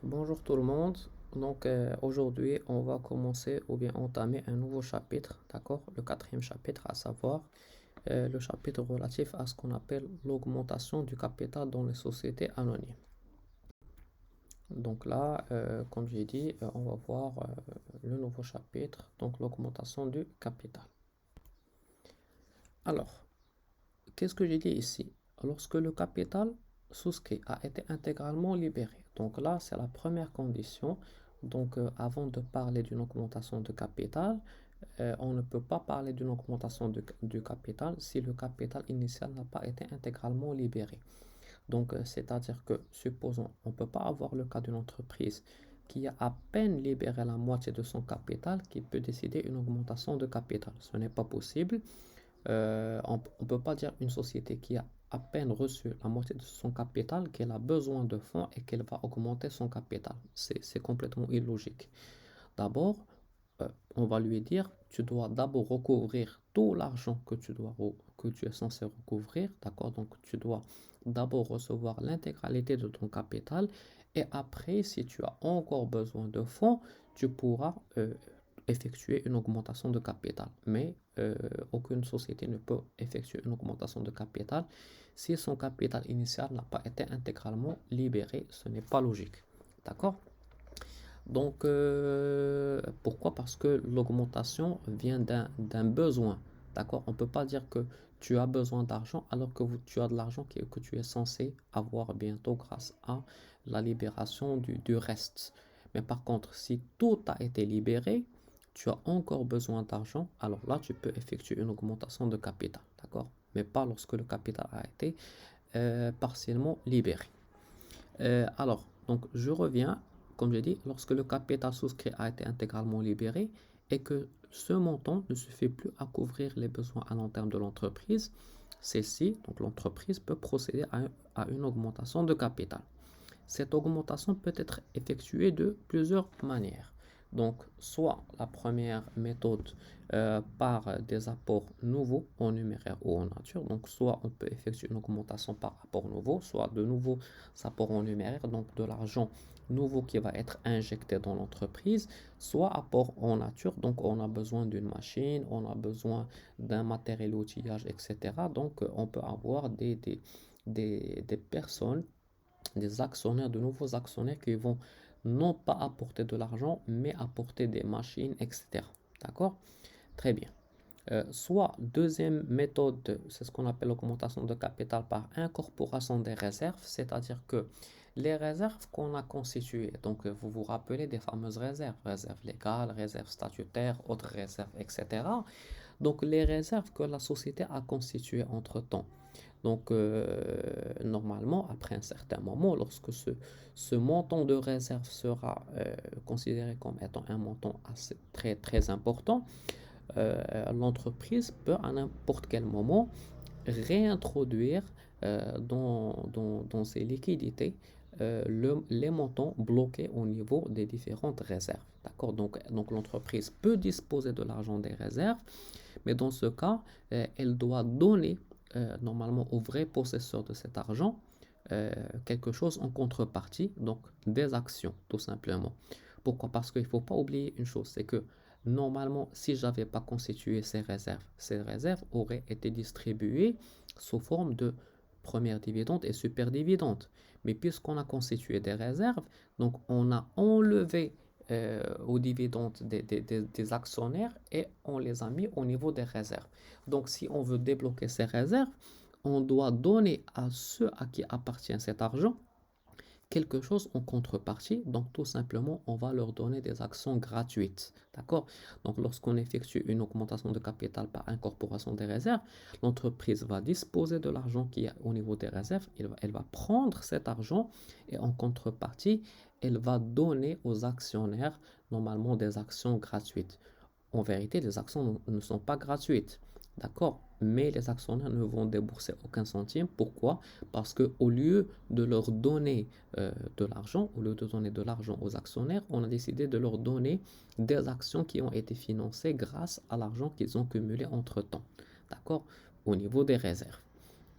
Bonjour tout le monde. Aujourd'hui, on va commencer ou bien entamer un nouveau chapitre, d'accord? Le quatrième chapitre, à savoir le chapitre relatif à ce qu'on appelle l'augmentation du capital dans les sociétés anonymes. Comme j'ai dit, on va voir le nouveau chapitre, donc l'augmentation du capital. Alors, qu'est-ce que j'ai dit ici? Lorsque le capital souscrit a été intégralement libéré. Donc là, c'est la première condition. Avant de parler d'une augmentation de capital, on ne peut pas parler d'une augmentation du capital si le capital initial n'a pas été intégralement libéré. C'est-à-dire que, supposons, on ne peut pas avoir le cas d'une entreprise qui a à peine libéré la moitié de son capital qui peut décider une augmentation de capital. Ce n'est pas possible. On ne peut pas dire une société qui a à peine reçu la moitié de son capital qu'elle a besoin de fonds et qu'elle va augmenter son capital. C'est complètement illogique. D'abord, on va lui dire, tu dois d'abord recouvrir tout l'argent que tu es censé recouvrir, d'accord? Donc, tu dois d'abord recevoir l'intégralité de ton capital et après, si tu as encore besoin de fonds, tu pourras effectuer une augmentation de capital. Mais aucune société ne peut effectuer une augmentation de capital si son capital initial n'a pas été intégralement libéré. Ce n'est pas logique. D'accord? Pourquoi? Parce que l'augmentation vient d'un besoin. D'accord? On ne peut pas dire que tu as besoin d'argent alors que tu as de l'argent que tu es censé avoir bientôt grâce à la libération du reste. Mais par contre, si tout a été libéré, tu as encore besoin d'argent, alors là, tu peux effectuer une augmentation de capital. D'accord? Mais pas lorsque le capital a été partiellement libéré. Je reviens, comme j'ai dit, lorsque le capital souscrit a été intégralement libéré et que ce montant ne suffit plus à couvrir les besoins à long terme de l'entreprise, donc l'entreprise peut procéder à une augmentation de capital. Cette augmentation peut être effectuée de plusieurs manières. Donc, soit la première méthode par des apports nouveaux en numéraire ou en nature. Donc, soit on peut effectuer une augmentation par apport nouveau, soit de nouveaux apports en numéraire, donc de l'argent nouveau qui va être injecté dans l'entreprise, soit apport en nature. Donc, on a besoin d'une machine, on a besoin d'un matériel outillage, etc. Donc, on peut avoir des personnes, des actionnaires, de nouveaux actionnaires qui vont non pas apporter de l'argent, mais apporter des machines, etc. D'accord? Très bien. Soit deuxième méthode, c'est ce qu'on appelle l'augmentation de capital par incorporation des réserves, c'est-à-dire que les réserves qu'on a constituées, donc vous vous rappelez des fameuses réserves, réserves légales, réserves statutaires, autres réserves, etc. Donc les réserves que la société a constituées entre-temps. Normalement, après un certain moment, lorsque ce montant de réserve sera considéré comme étant un montant assez, très, très important, l'entreprise peut à n'importe quel moment réintroduire dans ses liquidités les montants bloqués au niveau des différentes réserves. D'accord? Donc l'entreprise peut disposer de l'argent des réserves, mais dans ce cas, elle doit donner normalement au vrai possesseur de cet argent quelque chose en contrepartie, donc des actions tout simplement. Pourquoi? Parce qu'il ne faut pas oublier une chose, c'est que normalement, si je n'avais pas constitué ces réserves auraient été distribuées sous forme de première dividende et super dividende. Mais puisqu'on a constitué des réserves, donc on a enlevé aux dividendes des actionnaires et on les a mis au niveau des réserves. Donc si on veut débloquer ces réserves, on doit donner à ceux à qui appartient cet argent quelque chose en contrepartie. Donc tout simplement, on va leur donner des actions gratuites. D'accord? Donc lorsqu'on effectue une augmentation de capital par incorporation des réserves, l'entreprise va disposer de l'argent qui est au niveau des réserves. Elle va prendre cet argent et en contrepartie, elle va donner aux actionnaires normalement des actions gratuites. En vérité, les actions ne sont pas gratuites. D'accord? Mais les actionnaires ne vont débourser aucun centime. Pourquoi? Parce qu'au lieu de leur donner de l'argent, au lieu de donner de l'argent aux actionnaires, on a décidé de leur donner des actions qui ont été financées grâce à l'argent qu'ils ont cumulé entre-temps. D'accord? Au niveau des réserves.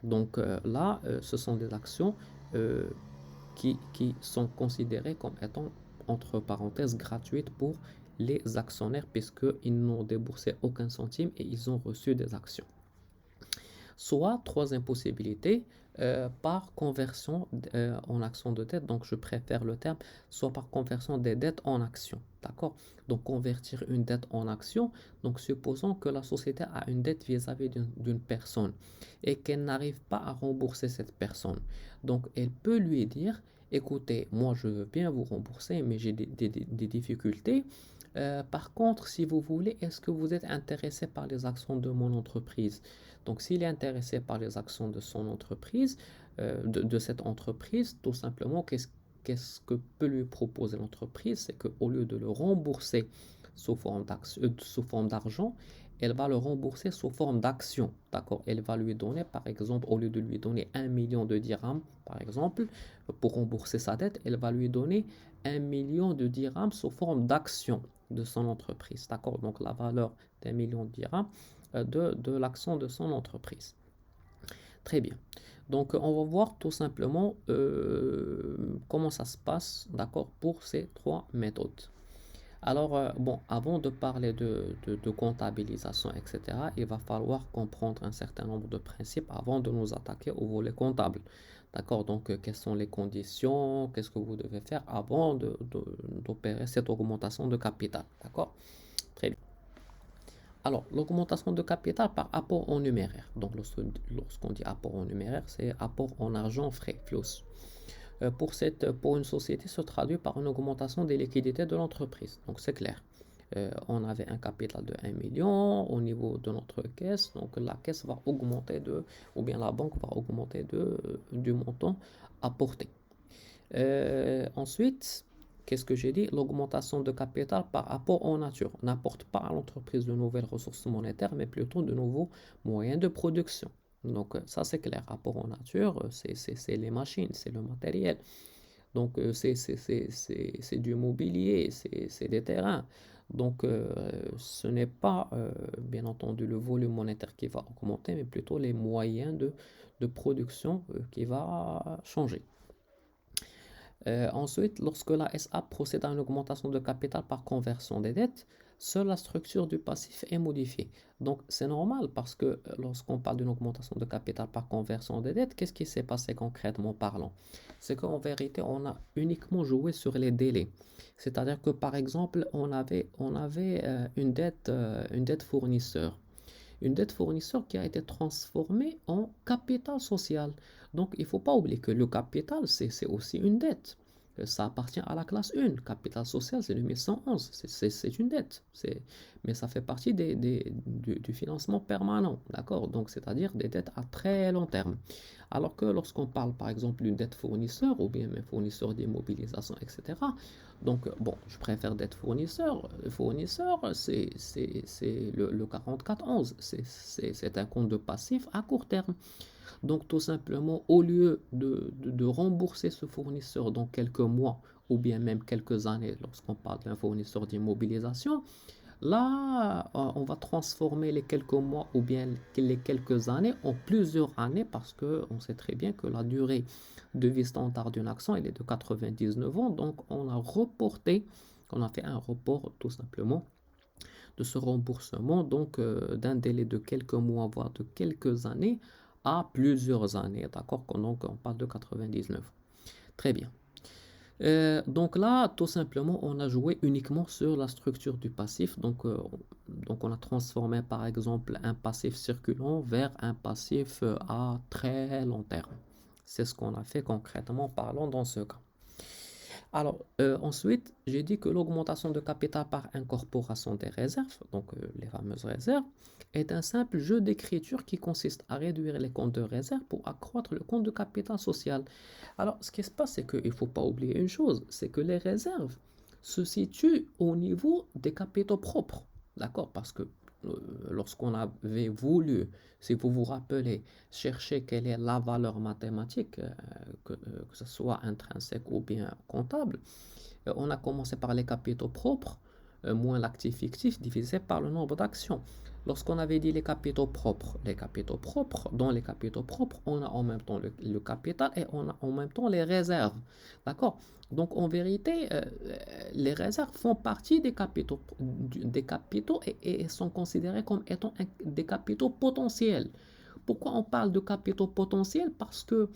Ce sont des actions qui sont considérées comme étant, entre parenthèses, gratuites pour les actionnaires, puisqu'ils n'ont déboursé aucun centime et ils ont reçu des actions. Soit, troisième possibilité, par conversion en actions de dette, donc je préfère le terme, soit par conversion des dettes en actions, d'accord? Donc convertir une dette en action, donc supposons que la société a une dette vis-à-vis d'une personne et qu'elle n'arrive pas à rembourser cette personne. Donc elle peut lui dire, écoutez, moi je veux bien vous rembourser, mais j'ai des difficultés. Par contre, si vous voulez, est-ce que vous êtes intéressé par les actions de mon entreprise? Donc, s'il est intéressé par les actions de son entreprise, de cette entreprise, tout simplement, qu'est-ce que peut lui proposer l'entreprise? C'est qu'au lieu de le rembourser sous forme d'argent, elle va le rembourser sous forme d'action. D'accord? Elle va lui donner, par exemple, au lieu de lui donner 1 million de dirhams, par exemple, pour rembourser sa dette, elle va lui donner 1 million de dirhams sous forme d'action de son entreprise. D'accord? Donc, la valeur d'1 million de dirhams de l'action de son entreprise. Très bien. Donc, on va voir tout simplement comment ça se passe, d'accord, pour ces trois méthodes. Alors, bon, avant de parler de comptabilisation, etc., il va falloir comprendre un certain nombre de principes avant de nous attaquer au volet comptable. D'accord? Donc, quelles sont les conditions? Qu'est-ce que vous devez faire avant d'opérer cette augmentation de capital? D'accord? Très bien. Alors, l'augmentation de capital par apport en numéraire. Donc, lorsqu'on dit apport en numéraire, c'est apport en argent frais, flux. Pour une société, se traduit par une augmentation des liquidités de l'entreprise. Donc, c'est clair. On avait un capital de 1 million au niveau de notre caisse. Donc, la caisse va augmenter ou bien la banque va augmenter du montant apporté. Ensuite, qu'est-ce que j'ai dit? L'augmentation de capital par apport en nature n'apporte pas à l'entreprise de nouvelles ressources monétaires, mais plutôt de nouveaux moyens de production. Donc ça c'est clair, apport en nature, c'est les machines, c'est le matériel. Donc c'est du mobilier, c'est des terrains. Donc ce n'est pas bien entendu le volume monétaire qui va augmenter, mais plutôt les moyens de production qui va changer. Ensuite, lorsque la SA procède à une augmentation de capital par conversion des dettes, seule la structure du passif est modifiée. Donc, c'est normal parce que lorsqu'on parle d'une augmentation de capital par conversion des dettes, qu'est-ce qui s'est passé concrètement parlant? C'est qu'en vérité, on a uniquement joué sur les délais. C'est-à-dire que, par exemple, on avait une dette fournisseur. Une dette fournisseur qui a été transformée en capital social. Donc, il ne faut pas oublier que le capital, c'est aussi une dette. Ça appartient à la classe 1. Capital social, c'est le 1111. C'est une dette. Mais ça fait partie du financement permanent. D'accord? Donc, c'est-à-dire des dettes à très long terme. Alors que lorsqu'on parle, par exemple, d'une dette fournisseur ou bien un fournisseur d'immobilisation, etc., donc, bon, je préfère d'être fournisseur. Fournisseur, c'est le 4411. C'est un compte de passif à court terme. Donc, tout simplement, au lieu de rembourser ce fournisseur dans quelques mois ou bien même quelques années, lorsqu'on parle d'un fournisseur d'immobilisation, là, on va transformer les quelques mois ou bien les quelques années en plusieurs années parce qu'on sait très bien que la durée de vie standard d'une action, elle est de 99 ans. Donc, on a fait un report tout simplement de ce remboursement, donc d'un délai de quelques mois, voire de quelques années à plusieurs années. D'accord? Donc, on parle de 99. Très bien. Donc là, tout simplement, on a joué uniquement sur la structure du passif. Donc on a transformé par exemple un passif circulant vers un passif à très long terme. C'est ce qu'on a fait concrètement parlant dans ce cas. Alors, ensuite, j'ai dit que l'augmentation de capital par incorporation des réserves, donc les fameuses réserves, est un simple jeu d'écriture qui consiste à réduire les comptes de réserve pour accroître le compte de capital social. Alors, ce qui se passe, c'est qu'il ne faut pas oublier une chose, c'est que les réserves se situent au niveau des capitaux propres, d'accord? Parce que lorsqu'on avait voulu, si vous vous rappelez, chercher quelle est la valeur mathématique, que ce soit intrinsèque ou bien comptable, on a commencé par les capitaux propres, moins l'actif fictif divisé par le nombre d'actions. Lorsqu'on avait dit dans les capitaux propres, on a en même temps le capital et on a en même temps les réserves. D'accord? Donc en vérité, les réserves font partie des capitaux et sont considérées comme étant des capitaux potentiels. Pourquoi on parle de capitaux potentiels? Parce que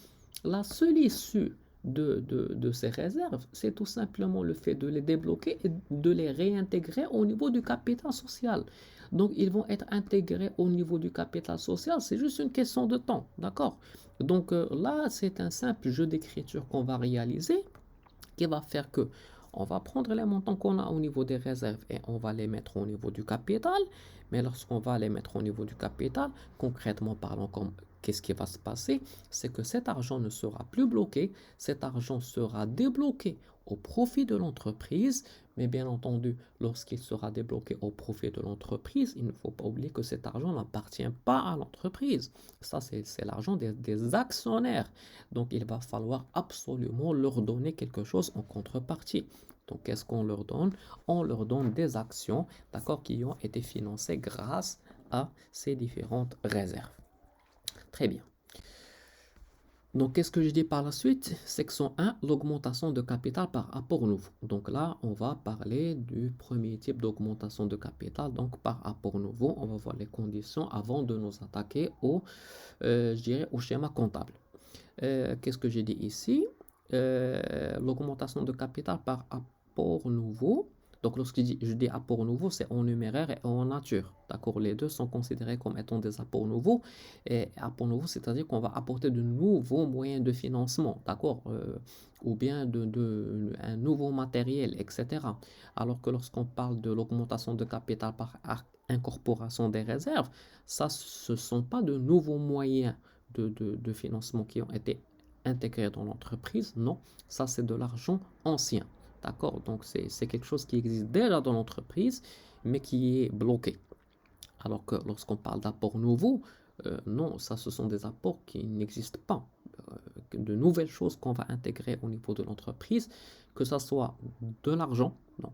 la seule issue de ces réserves, c'est tout simplement le fait de les débloquer et de les réintégrer au niveau du capital social. Donc, ils vont être intégrés au niveau du capital social, c'est juste une question de temps, d'accord? Donc là, c'est un simple jeu d'écriture qu'on va réaliser qui va faire que on va prendre les montants qu'on a au niveau des réserves et on va les mettre au niveau du capital. Mais lorsqu'on va les mettre au niveau du capital, concrètement parlant, qu'est-ce qui va se passer? C'est que cet argent ne sera plus bloqué, cet argent sera débloqué au profit de l'entreprise. Mais bien entendu, lorsqu'il sera débloqué au profit de l'entreprise, il ne faut pas oublier que cet argent n'appartient pas à l'entreprise. Ça, c'est l'argent des actionnaires. Donc, il va falloir absolument leur donner quelque chose en contrepartie. Donc, qu'est-ce qu'on leur donne? On leur donne des actions, d'accord, qui ont été financées grâce à ces différentes réserves. Très bien. Donc, qu'est-ce que je dis par la suite? Section 1, l'augmentation de capital par apport nouveau. Donc là, on va parler du premier type d'augmentation de capital, donc par apport nouveau. On va voir les conditions avant de nous attaquer je dirais, au schéma comptable. Qu'est-ce que j'ai dit ici? L'augmentation de capital par apport nouveau. Donc, lorsque je dis apport nouveau, c'est en numéraire et en nature. D'accord? Les deux sont considérés comme étant des apports nouveaux. Et apport nouveau, c'est-à-dire qu'on va apporter de nouveaux moyens de financement. D'accord? Ou bien un nouveau matériel, etc. Alors que lorsqu'on parle de l'augmentation de capital par incorporation des réserves, ça, ce ne sont pas de nouveaux moyens de financement qui ont été intégrés dans l'entreprise. Non, ça c'est de l'argent ancien. D'accord? Donc c'est quelque chose qui existe déjà dans l'entreprise, mais qui est bloqué. Alors que lorsqu'on parle d'apports nouveaux, non, ça ce sont des apports qui n'existent pas. De nouvelles choses qu'on va intégrer au niveau de l'entreprise, que ce soit de l'argent, donc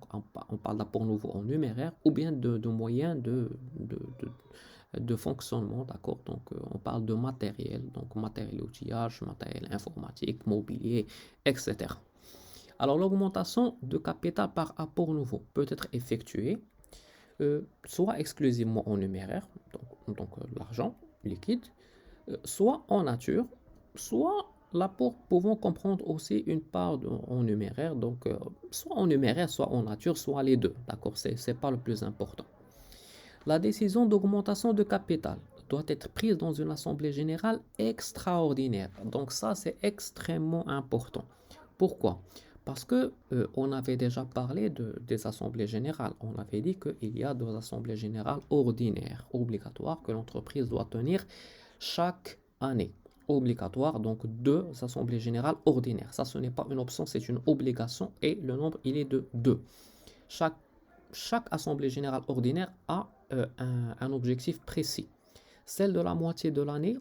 on parle d'apports nouveaux en numéraire, ou bien de moyens de fonctionnement, d'accord? Donc, on parle de matériel, donc matériel outillage, matériel informatique, mobilier, etc. Alors, l'augmentation de capital par apport nouveau peut être effectuée soit exclusivement en numéraire, donc l'argent liquide, soit en nature, soit l'apport pouvant comprendre aussi une part en numéraire, donc soit en numéraire, soit en nature, soit les deux, d'accord? C'est pas le plus important. La décision d'augmentation de capital doit être prise dans une assemblée générale extraordinaire. Donc ça, c'est extrêmement important. Pourquoi? Parce que on avait déjà parlé des assemblées générales. On avait dit qu'il y a deux assemblées générales ordinaires, obligatoires, que l'entreprise doit tenir chaque année. Obligatoire, donc deux assemblées générales ordinaires. Ça, ce n'est pas une option, c'est une obligation et le nombre, il est de 2. Chaque assemblée générale ordinaire a un objectif précis. Celle de la moitié de l'année,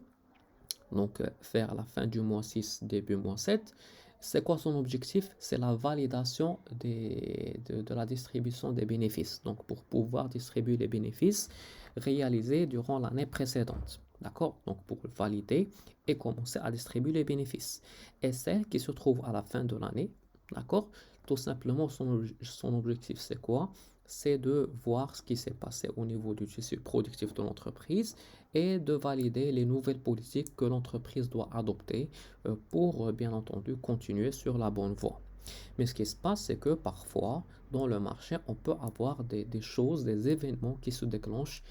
donc vers la fin du mois 6, début mois 7, c'est quoi son objectif? C'est la validation de la distribution des bénéfices. Donc pour pouvoir distribuer les bénéfices réalisés durant l'année précédente. D'accord? Donc pour valider et commencer à distribuer les bénéfices. Et celle qui se trouve à la fin de l'année, d'accord? Tout simplement, son objectif, c'est quoi? C'est de voir ce qui s'est passé au niveau du tissu productif de l'entreprise et de valider les nouvelles politiques que l'entreprise doit adopter pour, bien entendu, continuer sur la bonne voie. Mais ce qui se passe, c'est que parfois, dans le marché, on peut avoir des choses, des événements qui se déclenchent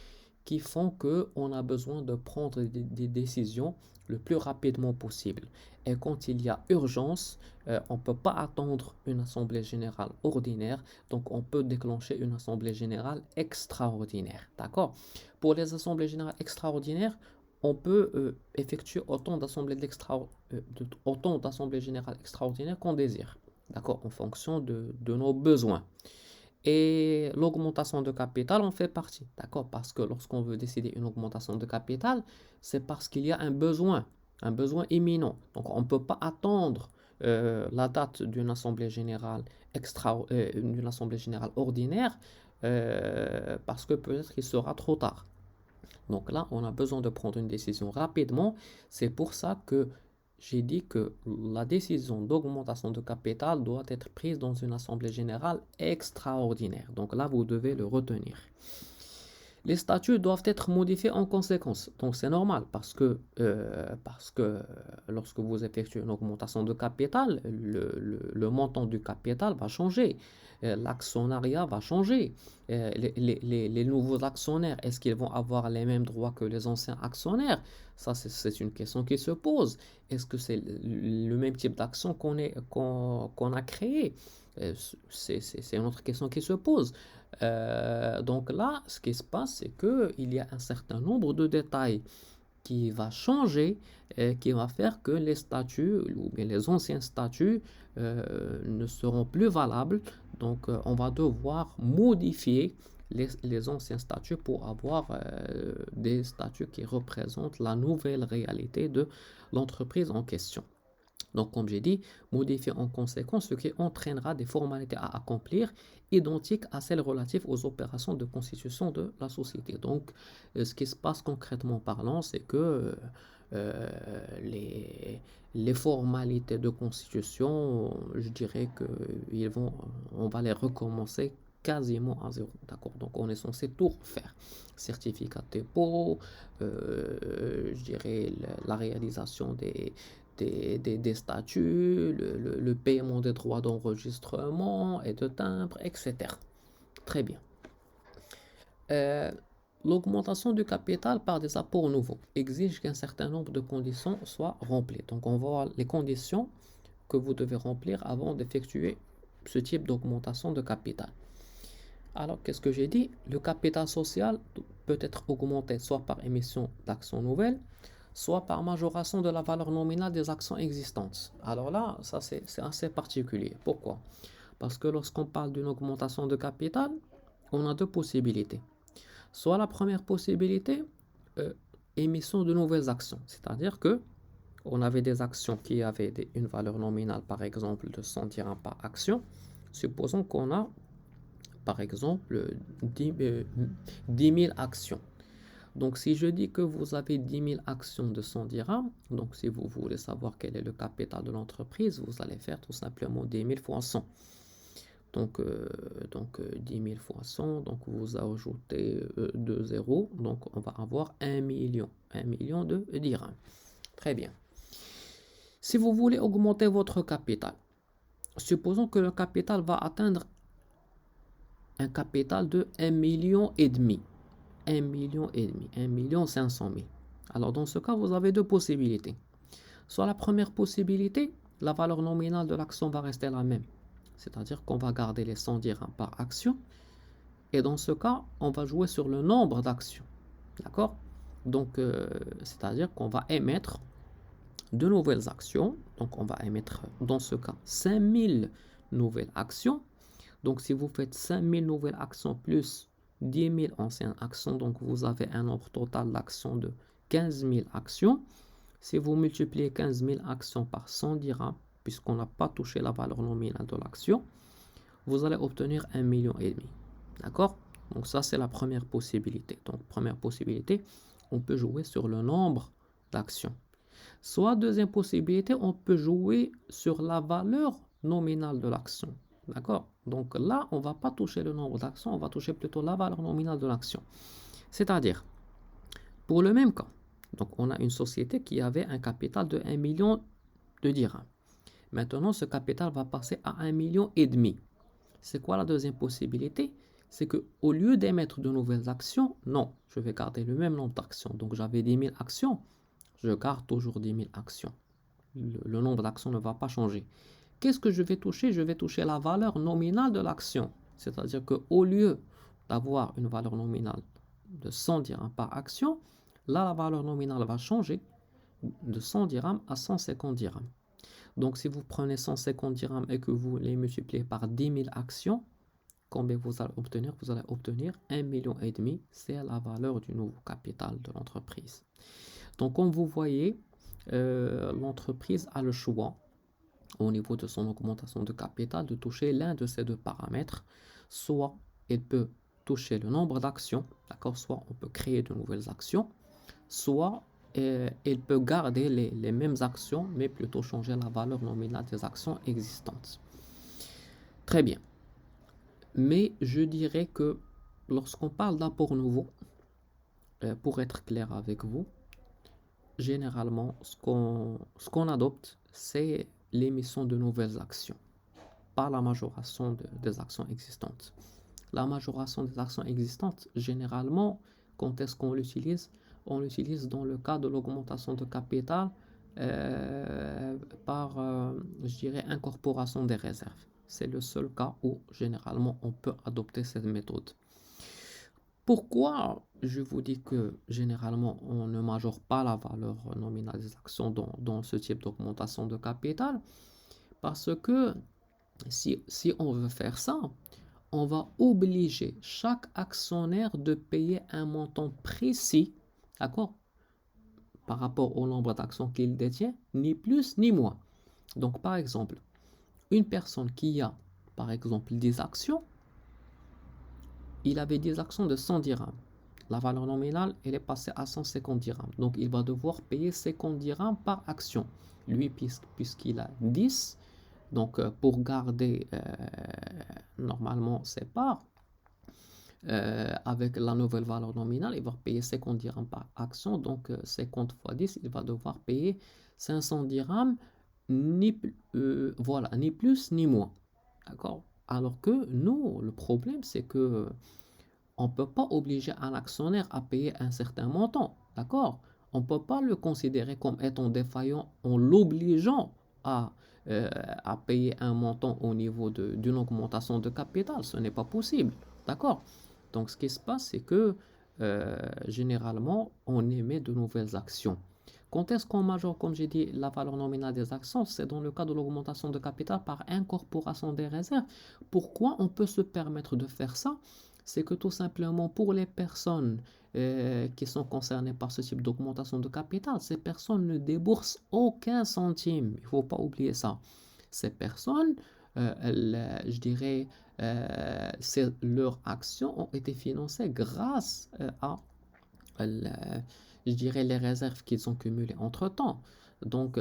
qui font qu'on a besoin de prendre des décisions le plus rapidement possible. Et quand il y a urgence, on ne peut pas attendre une assemblée générale ordinaire, donc on peut déclencher une assemblée générale extraordinaire. D'accord? Pour les assemblées générales extraordinaires, on peut effectuer autant d'assemblées générales extraordinaires qu'on désire. D'accord? En fonction de nos besoins. Et l'augmentation de capital en fait partie, d'accord? Parce que lorsqu'on veut décider une augmentation de capital, c'est parce qu'il y a un besoin imminent. Donc on ne peut pas attendre la date d'une assemblée générale d'une assemblée générale ordinaire parce que peut-être qu'il sera trop tard. Donc là, on a besoin de prendre une décision rapidement. C'est pour ça que j'ai dit que la décision d'augmentation de capital doit être prise dans une assemblée générale extraordinaire. Donc là, vous devez le retenir. Les statuts doivent être modifiés en conséquence. Donc c'est normal parce que lorsque vous effectuez une augmentation de capital, le montant du capital va changer. L'actionnariat va changer. Les nouveaux actionnaires, est-ce qu'ils vont avoir les mêmes droits que les anciens actionnaires? Ça, c'est une question qui se pose. Est-ce que c'est le même type d'action qu'on a créé? C'est une autre question qui se pose. Donc là, ce qui se passe, c'est qu'il y a un certain nombre de détails qui va changer et qui va faire que les statuts ou bien les anciens statuts ne seront plus valables. Donc, on va devoir modifier les anciens statuts pour avoir des statuts qui représentent la nouvelle réalité de l'entreprise en question. Donc, comme j'ai dit, modifier en conséquence, ce qui entraînera des formalités à accomplir identiques à celles relatives aux opérations de constitution de la société. Donc, ce qui se passe concrètement parlant, c'est que euh, les, les formalités de constitution, je dirais que on va les recommencer quasiment à zéro. D'accord? Donc, on est censé tout refaire. Certificat de dépôt, je dirais la réalisation des statuts, le paiement des droits d'enregistrement et de timbre, etc. Très bien. Euh, L'augmentation du capital par des apports nouveaux exige qu'un certain nombre de conditions soient remplies. Donc, on va voir les conditions que vous devez remplir avant d'effectuer ce type d'augmentation de capital. Alors, qu'est-ce que j'ai dit? Le capital social peut être augmenté soit par émission d'actions nouvelles, soit par majoration de la valeur nominale des actions existantes. Alors là, ça c'est assez particulier. Pourquoi? Parce que lorsqu'on parle d'une augmentation de capital, on a deux possibilités. Soit la première possibilité, euh, émission de nouvelles actions. C'est-à-dire que on avait des actions qui avaient une valeur nominale, par exemple, de 100 dirhams par action. Supposons qu'on a, par exemple, 10 000 actions. Donc, si je dis que vous avez 10 000 actions de 100 dirhams, donc si vous voulez savoir quel est le capital de l'entreprise, vous allez faire tout simplement 10 000 fois 100. Donc, 10 000 fois 100, donc vous ajoutez 2 zéros, donc on va avoir 1 million de dirhams. Très bien. Si vous voulez augmenter votre capital, supposons que le capital va atteindre un capital de 1,5 million. 1,5 million. Alors dans ce cas, vous avez deux possibilités. Soit la première possibilité, la valeur nominale de l'action va rester la même. C'est-à-dire qu'on va garder les 100 dirhams par action. Et dans ce cas, on va jouer sur le nombre d'actions. D'accord? Donc, c'est-à-dire qu'on va émettre de nouvelles actions. Donc, on va émettre dans ce cas 5000 nouvelles actions. Donc, si vous faites 5000 nouvelles actions plus 10 000 anciennes actions, donc vous avez un nombre total d'actions de 15 000 actions. Si vous multipliez 15 000 actions par 100 dirhams, puisqu'on n'a pas touché la valeur nominale de l'action, vous allez obtenir 1,5 million. D'accord? Donc ça, c'est la première possibilité. Donc, première possibilité, on peut jouer sur le nombre d'actions. Soit deuxième possibilité, on peut jouer sur la valeur nominale de l'action. D'accord? Donc là, on ne va pas toucher le nombre d'actions, on va toucher plutôt la valeur nominale de l'action. C'est-à-dire, pour le même cas, donc on a une société qui avait un capital de 1 million de dirhams. Maintenant, ce capital va passer à 1,5 million. C'est quoi la deuxième possibilité? C'est qu'au lieu d'émettre de nouvelles actions, non, je vais garder le même nombre d'actions. Donc j'avais 10 000 actions, je garde toujours 10 000 actions. Le nombre d'actions ne va pas changer. Qu'est-ce que je vais toucher? Je vais toucher la valeur nominale de l'action. C'est-à-dire qu'au lieu d'avoir une valeur nominale de 100 dirhams par action, là, la valeur nominale va changer de 100 dirhams à 150 dirhams. Donc, si vous prenez 150 dirhams et que vous les multipliez par 10 000 actions, combien vous allez obtenir? Vous allez obtenir 1,5 million. C'est la valeur du nouveau capital de l'entreprise. Donc, comme vous voyez, l'entreprise a le choix au niveau de son augmentation de capital de toucher l'un de ces deux paramètres. Soit elle peut toucher le nombre d'actions, d'accord? Soit on peut créer de nouvelles actions, soit il peut garder les mêmes actions, mais plutôt changer la valeur nominale des actions existantes. Très bien. Mais je dirais que lorsqu'on parle d'apport nouveau, pour être clair avec vous, généralement, ce qu'on adopte, c'est l'émission de nouvelles actions, pas la majoration des actions existantes. La majoration des actions existantes, généralement, quand est-ce qu'on l'utilise? On l'utilise dans le cas de l'augmentation de capital par, je dirais, incorporation des réserves. C'est le seul cas où, généralement, on peut adopter cette méthode. Pourquoi je vous dis que généralement on ne majore pas la valeur nominale des actions dans ce type d'augmentation de capital? Parce que si on veut faire ça, on va obliger chaque actionnaire de payer un montant précis, d'accord, par rapport au nombre d'actions qu'il détient, ni plus ni moins. Donc par exemple, une personne qui a par exemple 10 actions, il avait 10 actions de 100 dirhams. La valeur nominale, elle est passée à 150 dirhams. Donc, il va devoir payer 50 dirhams par action. Lui, puisqu'il a 10, donc pour garder normalement ses parts, avec la nouvelle valeur nominale, il va payer 50 dirhams par action. Donc, 50 fois 10, il va devoir payer 500 dirhams, voilà, ni plus ni moins. D'accord? Alors que nous, le problème, c'est que on ne peut pas obliger un actionnaire à payer un certain montant, d'accord? On ne peut pas le considérer comme étant défaillant en l'obligeant à payer un montant au niveau d'une augmentation de capital. Ce n'est pas possible, d'accord? Donc, ce qui se passe, c'est que généralement, on émet de nouvelles actions. Quand est-ce qu'on majore, comme j'ai dit, la valeur nominale des actions? C'est dans le cas de l'augmentation de capital par incorporation des réserves. Pourquoi on peut se permettre de faire ça? C'est que tout simplement pour les personnes qui sont concernées par ce type d'augmentation de capital, ces personnes ne déboursent aucun centime. Il ne faut pas oublier ça. Ces personnes, je dirais, leurs actions ont été financées grâce à, je dirais, les réserves qu'ils ont cumulées entre-temps. Donc,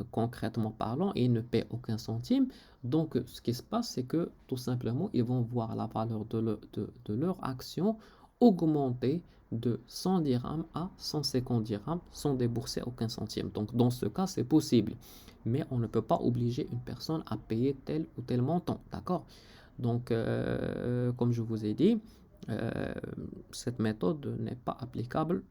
concrètement parlant, ils ne paient aucun centime. Donc, ce qui se passe, c'est que tout simplement, ils vont voir la valeur de leur action augmenter de 100 dirhams à 150 dirhams sans débourser aucun centime. Donc, dans ce cas, c'est possible. Mais on ne peut pas obliger une personne à payer tel ou tel montant. D'accord? Donc, comme je vous ai dit, cette méthode n'est pas applicable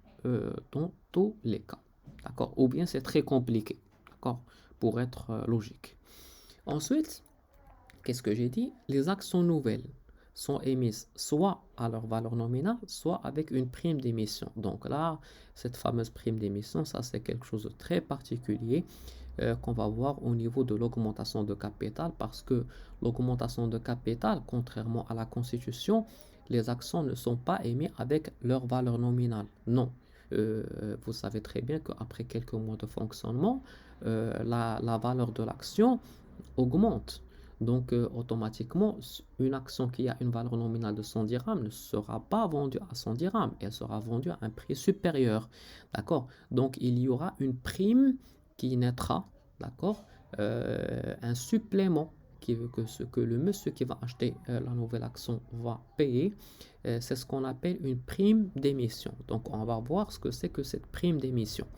dans tous les cas. D'accord? Ou bien c'est très compliqué. D'accord? Pour être logique. Ensuite, qu'est-ce que j'ai dit? Les actions nouvelles sont émises soit à leur valeur nominale, soit avec une prime d'émission. Donc là, cette fameuse prime d'émission, ça c'est quelque chose de très particulier qu'on va voir au niveau de l'augmentation de capital parce que l'augmentation de capital, contrairement à la Constitution, les actions ne sont pas émises avec leur valeur nominale. Non. Vous savez très bien qu'après quelques mois de fonctionnement, la valeur de l'action augmente. Donc, automatiquement, une action qui a une valeur nominale de 100 dirhams ne sera pas vendue à 100 dirhams. Elle sera vendue à un prix supérieur. D'accord? Donc, il y aura une prime qui naîtra. D'accord? Un supplément que le monsieur qui va acheter la nouvelle action va payer. C'est ce qu'on appelle une prime d'émission. Donc, on va voir ce que c'est que cette prime d'émission.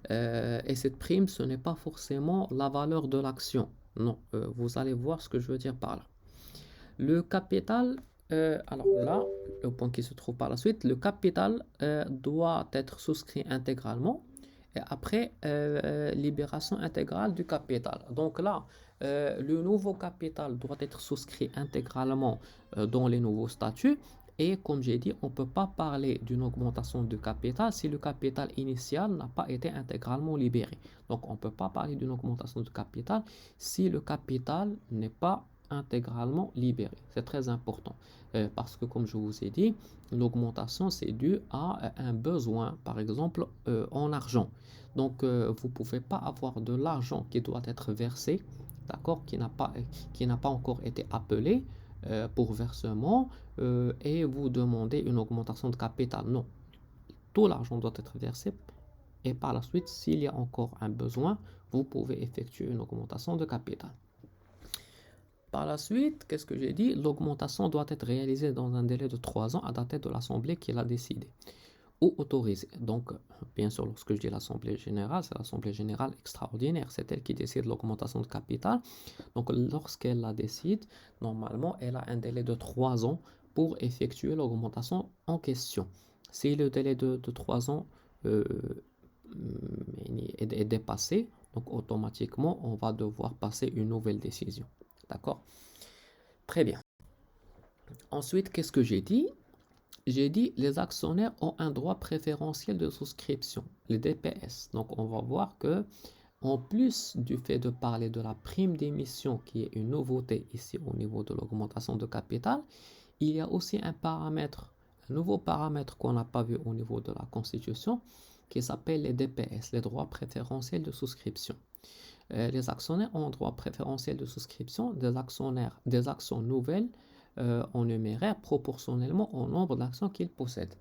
Et cette prime, ce n'est pas forcément la valeur de l'action. Non, vous allez voir ce que je veux dire par là. Le capital, alors là, le point qui se trouve par la suite, le capital doit être souscrit intégralement et après libération intégrale du capital. Donc là, le nouveau capital doit être souscrit intégralement dans les nouveaux statuts. Et comme j'ai dit, on ne peut pas parler d'une augmentation de capital si le capital initial n'a pas été intégralement libéré. Donc on ne peut pas parler d'une augmentation de capital si le capital n'est pas intégralement libéré. C'est très important parce que comme je vous ai dit, l'augmentation c'est dû à un besoin, par exemple en argent. Donc vous ne pouvez pas avoir de l'argent qui doit être versé, d'accord, qui n'a pas encore été appelé pour versement et vous demandez une augmentation de capital. Non, tout l'argent doit être versé et par la suite, s'il y a encore un besoin, vous pouvez effectuer une augmentation de capital. Par la suite, qu'est-ce que j'ai dit? L'augmentation doit être réalisée dans un délai de 3 ans à dater de l'Assemblée qui l'a décidé ou autorisé. Donc, bien sûr, lorsque je dis l'Assemblée générale, c'est l'Assemblée générale extraordinaire. C'est elle qui décide l'augmentation de capital. Donc, lorsqu'elle la décide, normalement, elle a un délai de 3 ans pour effectuer l'augmentation en question. Si le délai de 3 ans euh, est dépassé, donc automatiquement, on va devoir passer une nouvelle décision. D'accord? Très bien. Ensuite, qu'est-ce que j'ai dit? J'ai dit les actionnaires ont un droit préférentiel de souscription, les DPS. Donc, on va voir que en plus du fait de parler de la prime d'émission, qui est une nouveauté ici au niveau de l'augmentation de capital, il y a aussi un nouveau paramètre qu'on n'a pas vu au niveau de la Constitution, qui s'appelle les DPS, les droits préférentiels de souscription. Les actionnaires ont un droit préférentiel de souscription des actions nouvelles en numéraire proportionnellement au nombre d'actions qu'ils possèdent.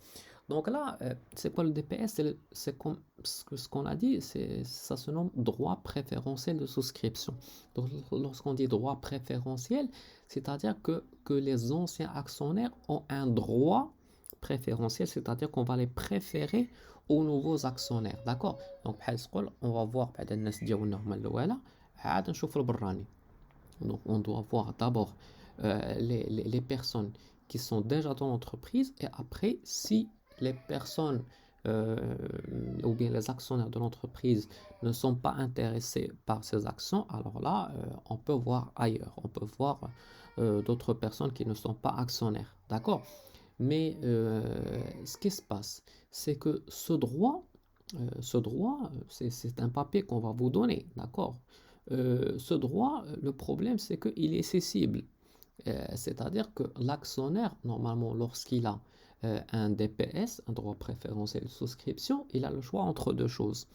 Donc là, c'est quoi le DPS? C'est comme ce qu'on a dit, ça se nomme droit préférentiel de souscription. Donc lorsqu'on dit droit préférentiel, c'est-à-dire que les anciens actionnaires ont un droit préférentiel, c'est-à-dire qu'on va les préférer aux nouveaux actionnaires. D'accord? Donc on va voir donc on doit voir d'abord les personnes qui sont déjà dans l'entreprise et après si les personnes ou bien les actionnaires de l'entreprise ne sont pas intéressés par ces actions, alors là, on peut voir ailleurs, on peut voir d'autres personnes qui ne sont pas actionnaires, d'accord? Mais ce qui se passe, c'est que c'est un papier qu'on va vous donner, d'accord? Ce droit, le problème, c'est qu'il est cessible. C'est-à-dire que l'actionnaire, normalement, lorsqu'il a un DPS, un droit préférentiel de souscription, il a le choix entre deux choses.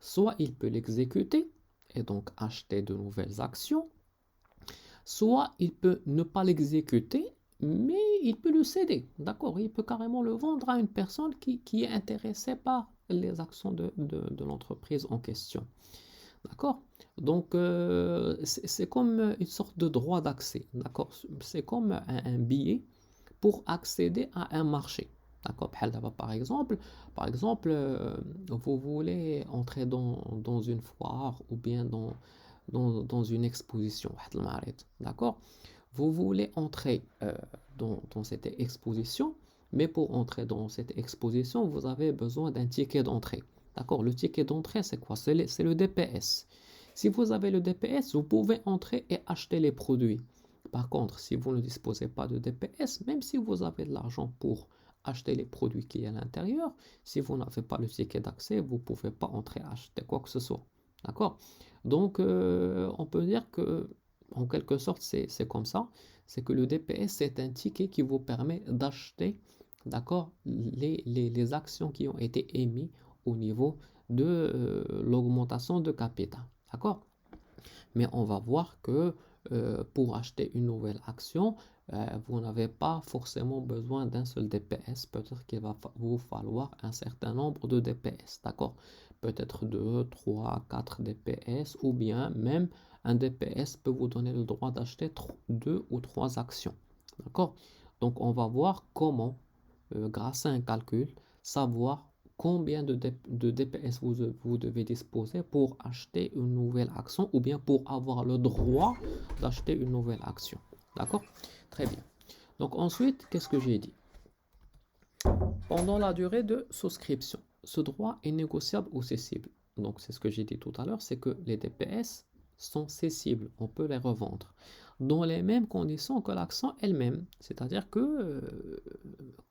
Soit il peut l'exécuter et donc acheter de nouvelles actions, soit il peut ne pas l'exécuter, mais il peut le céder. D'accord? Il peut carrément le vendre à une personne qui est intéressée par les actions de l'entreprise en question. D'accord? Donc, c'est comme une sorte de droit d'accès. D'accord? C'est comme un billet pour accéder à un marché. D'accord? Par exemple, vous voulez entrer dans une foire ou bien dans une exposition. D'accord? Vous voulez entrer dans cette exposition, mais pour entrer dans cette exposition, vous avez besoin d'un ticket d'entrée. D'accord? Le ticket d'entrée, c'est quoi? C'est le DPS. Si vous avez le DPS, vous pouvez entrer et acheter les produits. Par contre, si vous ne disposez pas de DPS, même si vous avez de l'argent pour acheter les produits qui sont à l'intérieur, si vous n'avez pas le ticket d'accès, vous ne pouvez pas entrer acheter quoi que ce soit. D'accord? Donc, on peut dire que, en quelque sorte, c'est comme ça. C'est que le DPS, c'est un ticket qui vous permet d'acheter, d'accord, les actions qui ont été émises au niveau de l'augmentation de capital. D'accord? Mais on va voir que pour acheter une nouvelle action, vous n'avez pas forcément besoin d'un seul DPS. Peut-être qu'il va vous falloir un certain nombre de DPS. D'accord? Peut-être 2, 3, 4 DPS ou bien même un DPS peut vous donner le droit d'acheter 2 ou 3 actions. D'accord? Donc on va voir comment, grâce à un calcul, savoir combien de DPS vous devez disposer pour acheter une nouvelle action ou bien pour avoir le droit d'acheter une nouvelle action. D'accord? Très bien. Donc ensuite, qu'est-ce que j'ai dit? Pendant la durée de souscription, ce droit est négociable ou cessible. Donc c'est ce que j'ai dit tout à l'heure, c'est que les DPS sont cessibles, on peut les revendre dans les mêmes conditions que l'action elle-même. C'est-à-dire que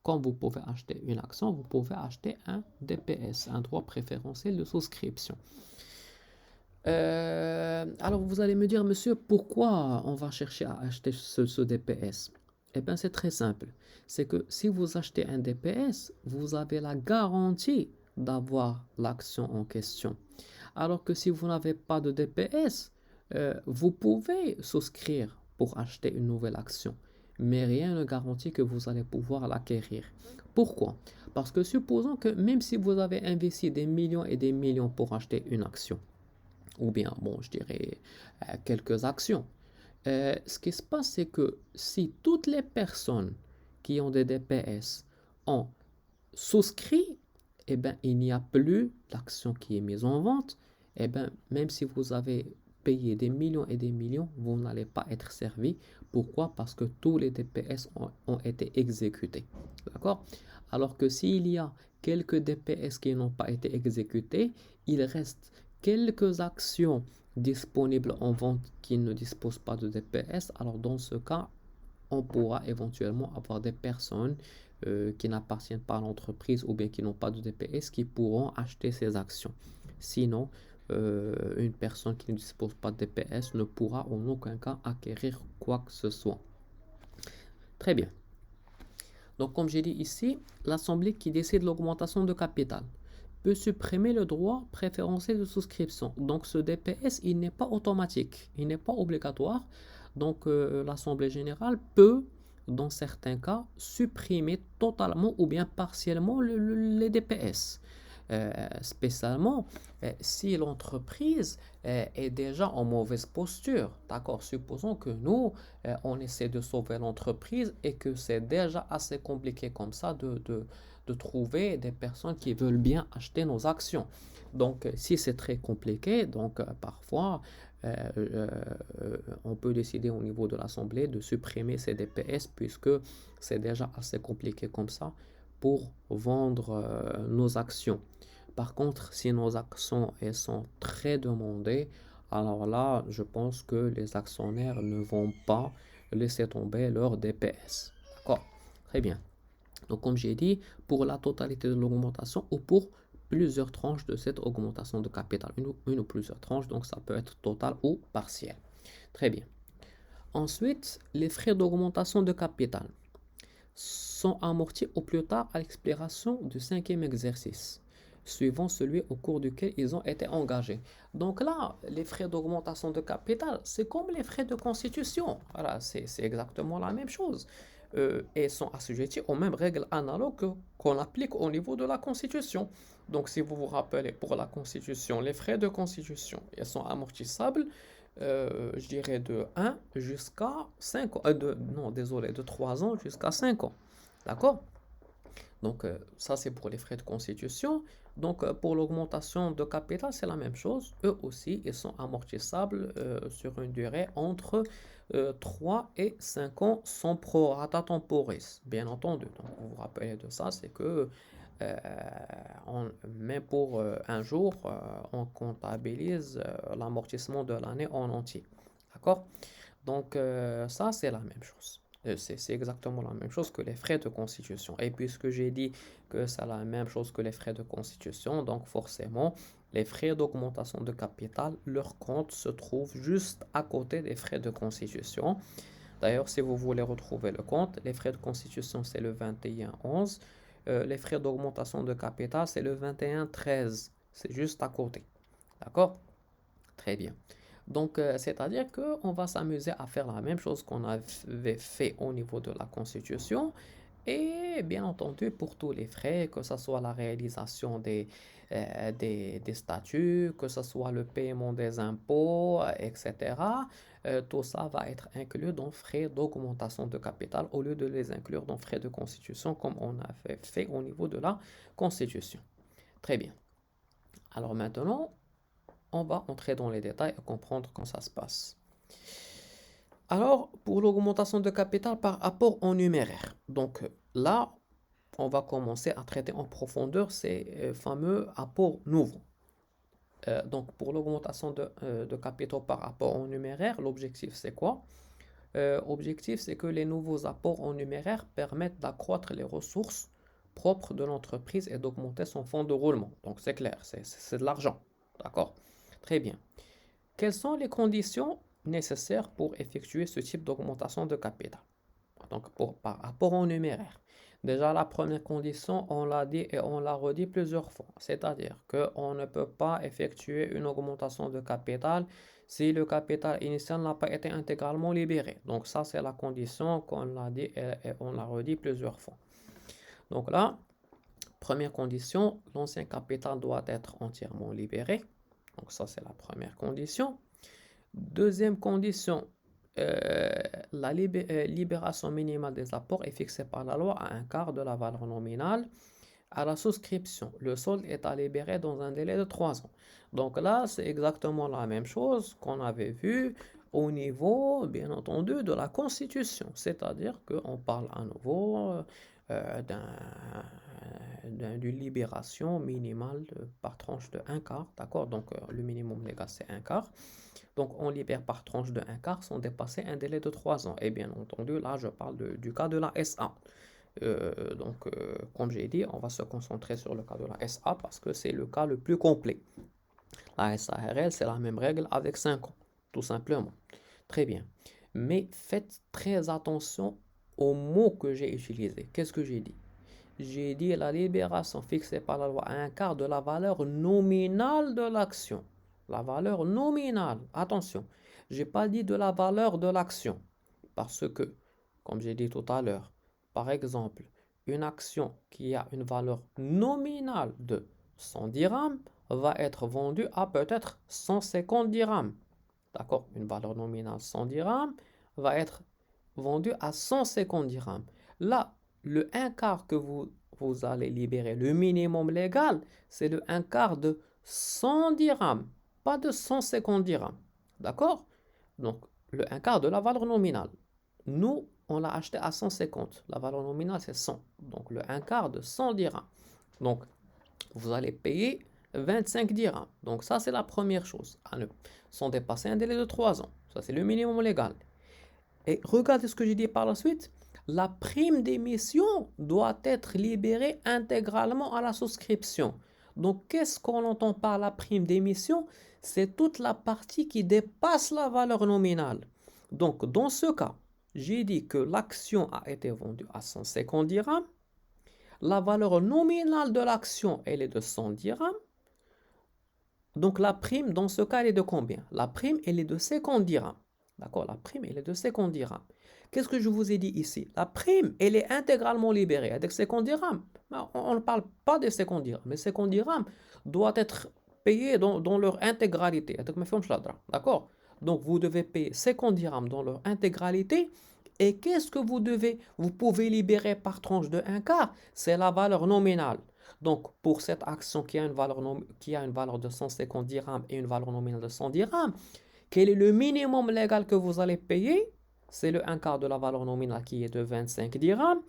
quand vous pouvez acheter une action, vous pouvez acheter un DPS, un droit préférentiel de souscription. Alors vous allez me dire, monsieur, pourquoi on va chercher à acheter ce DPS? Eh bien, c'est très simple. C'est que si vous achetez un DPS, vous avez la garantie d'avoir l'action en question. Alors que si vous n'avez pas de DPS, vous pouvez souscrire pour acheter une nouvelle action. mais rien ne garantit que vous allez pouvoir l'acquérir. Pourquoi? Parce que supposons que même si vous avez investi des millions et des millions pour acheter une action, ou bien, bon, je dirais quelques actions, ce qui se passe, c'est que si toutes les personnes qui ont des DPS ont souscrit, eh ben, il n'y a plus l'action qui est mise en vente. Eh ben, même si vous avez payé des millions et des millions, vous n'allez pas être servi. Pourquoi? Parce que tous les DPS ont été exécutés. D'accord? Alors que s'il y a quelques DPS qui n'ont pas été exécutés, il reste quelques actions disponibles en vente qui ne disposent pas de DPS. Alors dans ce cas, on pourra éventuellement avoir des personnes qui n'appartiennent pas à l'entreprise ou bien qui n'ont pas de DPS qui pourront acheter ces actions. Sinon, une personne qui ne dispose pas de DPS ne pourra en aucun cas acquérir quoi que ce soit. Très bien. Donc, comme j'ai dit ici, l'Assemblée qui décide l'augmentation de capital peut supprimer le droit préférentiel de souscription. Donc, ce DPS, il n'est pas automatique, il n'est pas obligatoire. Donc, l'Assemblée générale peut, dans certains cas, supprimer totalement ou bien partiellement les DPS. Spécialement si l'entreprise est déjà en mauvaise posture. D'accord, supposons que nous, on essaie de sauver l'entreprise et que c'est déjà assez compliqué comme ça de trouver des personnes qui veulent bien acheter nos actions. Donc, si c'est très compliqué, donc parfois, on peut décider au niveau de l'Assemblée de supprimer ces DPS puisque c'est déjà assez compliqué comme ça pour vendre nos actions. Par contre, si nos actions elles sont très demandées, alors là, je pense que les actionnaires ne vont pas laisser tomber leur DPS. D'accord? Très bien. Donc, comme j'ai dit, pour la totalité de l'augmentation ou pour plusieurs tranches de cette augmentation de capital, une ou plusieurs tranches, donc ça peut être total ou partiel. Très bien. Ensuite, les frais d'augmentation de capital sont amortis au plus tard à l'expiration du 5e exercice, suivant celui au cours duquel ils ont été engagés. Donc là, les frais d'augmentation de capital, c'est comme les frais de constitution. Voilà, c'est exactement la même chose. Et sont assujettis aux mêmes règles analogues qu'on applique au niveau de la constitution. Donc si vous vous rappelez, pour la constitution, les frais de constitution, ils sont amortissables je dirais de 1 jusqu'à 5 ans. Non, désolé, de 3 ans jusqu'à 5 ans. D'accord? Donc, ça, c'est pour les frais de constitution. Donc, pour l'augmentation de capital, c'est la même chose. Eux aussi, ils sont amortissables sur une durée entre 3 et 5 ans sans prorata temporis, bien entendu. Donc, vous vous rappelez de ça, c'est que même pour un jour, on comptabilise l'amortissement de l'année en entier. D'accord? Donc, ça, c'est la même chose. C'est exactement la même chose que les frais de constitution. Et puisque j'ai dit que c'est la même chose que les frais de constitution, donc forcément, les frais d'augmentation de capital, leur compte se trouve juste à côté des frais de constitution. D'ailleurs, si vous voulez retrouver le compte, les frais de constitution, c'est le 21,11. Les frais d'augmentation de capital, c'est le 21,13. C'est juste à côté. D'accord? Très bien. Donc, c'est-à-dire qu'on va s'amuser à faire la même chose qu'on avait fait au niveau de la Constitution. Et bien entendu, pour tous les frais, que ce soit la réalisation des statuts, que ce soit le paiement des impôts, etc., tout ça va être inclus dans frais d'augmentation de capital au lieu de les inclure dans frais de constitution comme on a fait au niveau de la Constitution. Très bien. Alors maintenant, on va entrer dans les détails et comprendre comment ça se passe. Alors, pour l'augmentation de capital par apport en numéraire. Donc là, on va commencer à traiter en profondeur ces fameux apports nouveaux. Donc pour l'augmentation de capitaux par apport en numéraire, l'objectif c'est quoi? Objectif c'est que les nouveaux apports en numéraire permettent d'accroître les ressources propres de l'entreprise et d'augmenter son fonds de roulement. Donc c'est clair, c'est de l'argent. D'accord? Très bien. Quelles sont les conditions nécessaires pour effectuer ce type d'augmentation de capital? Donc, par rapport au numéraire. Déjà, la première condition, on l'a dit et on l'a redit plusieurs fois. C'est-à-dire qu'on ne peut pas effectuer une augmentation de capital si le capital initial n'a pas été intégralement libéré. Donc ça, c'est la condition qu'on l'a dit et on l'a redit plusieurs fois. Donc là, première condition, l'ancien capital doit être entièrement libéré. Donc ça, c'est la première condition. Deuxième condition, la libération minimale des apports est fixée par la loi à un quart de la valeur nominale à la souscription. Le solde est à libérer dans un délai de 3 ans. Donc là, c'est exactement la même chose qu'on avait vu au niveau, bien entendu, de la Constitution. C'est-à-dire qu'on parle à nouveau d'une libération minimale par tranche de un quart. D'accord? Donc le minimum légal, c'est un quart. Donc on libère par tranche de un quart sans dépasser un délai de 3 ans. Et bien entendu, là, je parle du cas de la SA. Comme j'ai dit, on va se concentrer sur le cas de la SA parce que c'est le cas le plus complet. La SARL, c'est la même règle avec 5 ans, tout simplement. Très bien. Mais faites très attention aux mots que j'ai utilisés. Qu'est-ce que j'ai dit? J'ai dit la libération fixée par la loi à un quart de la valeur nominale de l'action. La valeur nominale, attention, je n'ai pas dit de la valeur de l'action. Parce que, comme j'ai dit tout à l'heure, par exemple, une action qui a une valeur nominale de 100 dirhams va être vendue à peut-être 150 dirhams. D'accord? Une valeur nominale 100 dirhams va être vendue à 150 dirhams. Là, le 1 quart que vous allez libérer, le minimum légal, c'est le 1 quart de 100 dirhams, pas de 150 dirhams. D'accord? Donc, le 1 quart de la valeur nominale. Nous, on l'a acheté à 150. La valeur nominale, c'est 100. Donc, le 1 quart de 100 dirhams. Donc, vous allez payer 25 dirhams. Donc, ça, c'est la première chose. Sans dépasser un délai de 3 ans. Ça, c'est le minimum légal. Et regardez ce que j'ai dit par la suite. La prime d'émission doit être libérée intégralement à la souscription. Donc, qu'est-ce qu'on entend par la prime d'émission? C'est toute la partie qui dépasse la valeur nominale. Donc, dans ce cas, j'ai dit que l'action a été vendue à 150 dirhams. La valeur nominale de l'action, elle est de 100 dirhams. Donc, la prime, dans ce cas, elle est de combien? La prime, elle est de 50 dirhams. D'accord? La prime, elle est de 50 dirhams. Qu'est-ce que je vous ai dit ici? La prime, elle est intégralement libérée avec 50 dirhams. On ne parle pas des 50 dirhams, mais 50 dirhams doivent être payés dans leur intégralité. D'accord? Donc, vous devez payer 50 dirhams dans leur intégralité. Et qu'est-ce que vous pouvez libérer par tranche de 1 quart? C'est la valeur nominale. Donc, pour cette action qui a une valeur de 150 dirhams et une valeur nominale de 100 dirhams, quel est le minimum légal que vous allez payer? C'est le 1 quart de la valeur nominale qui est de 25 dirhams,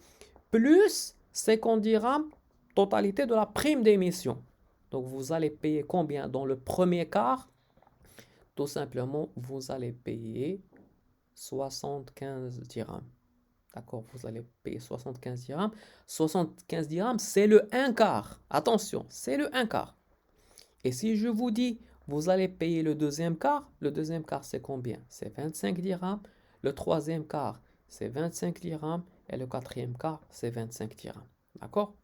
plus 50 dirhams, totalité de la prime d'émission. Donc, vous allez payer combien dans le premier quart? Tout simplement, vous allez payer 75 dirhams. D'accord, vous allez payer 75 dirhams. 75 dirhams, c'est le 1 quart. Attention, c'est le 1 quart. Et si je vous dis, vous allez payer le deuxième quart, c'est combien? C'est 25 dirhams. Le troisième quart, c'est 25 dirhams. Et le quatrième quart, c'est 25 dirhams. D'accord?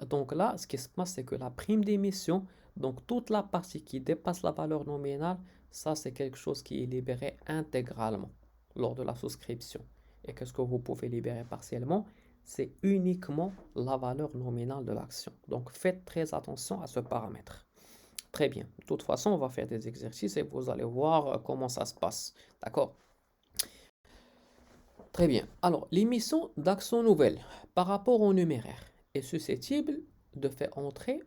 Donc là, ce qui se passe, c'est que la prime d'émission, donc toute la partie qui dépasse la valeur nominale, ça, c'est quelque chose qui est libéré intégralement lors de la souscription. Et qu'est-ce que vous pouvez libérer partiellement? C'est uniquement la valeur nominale de l'action. Donc faites très attention à ce paramètre. Très bien. De toute façon, on va faire des exercices et vous allez voir comment ça se passe. D'accord? Très bien. Alors, l'émission d'actions nouvelles par rapport au numéraire est susceptible de faire entrer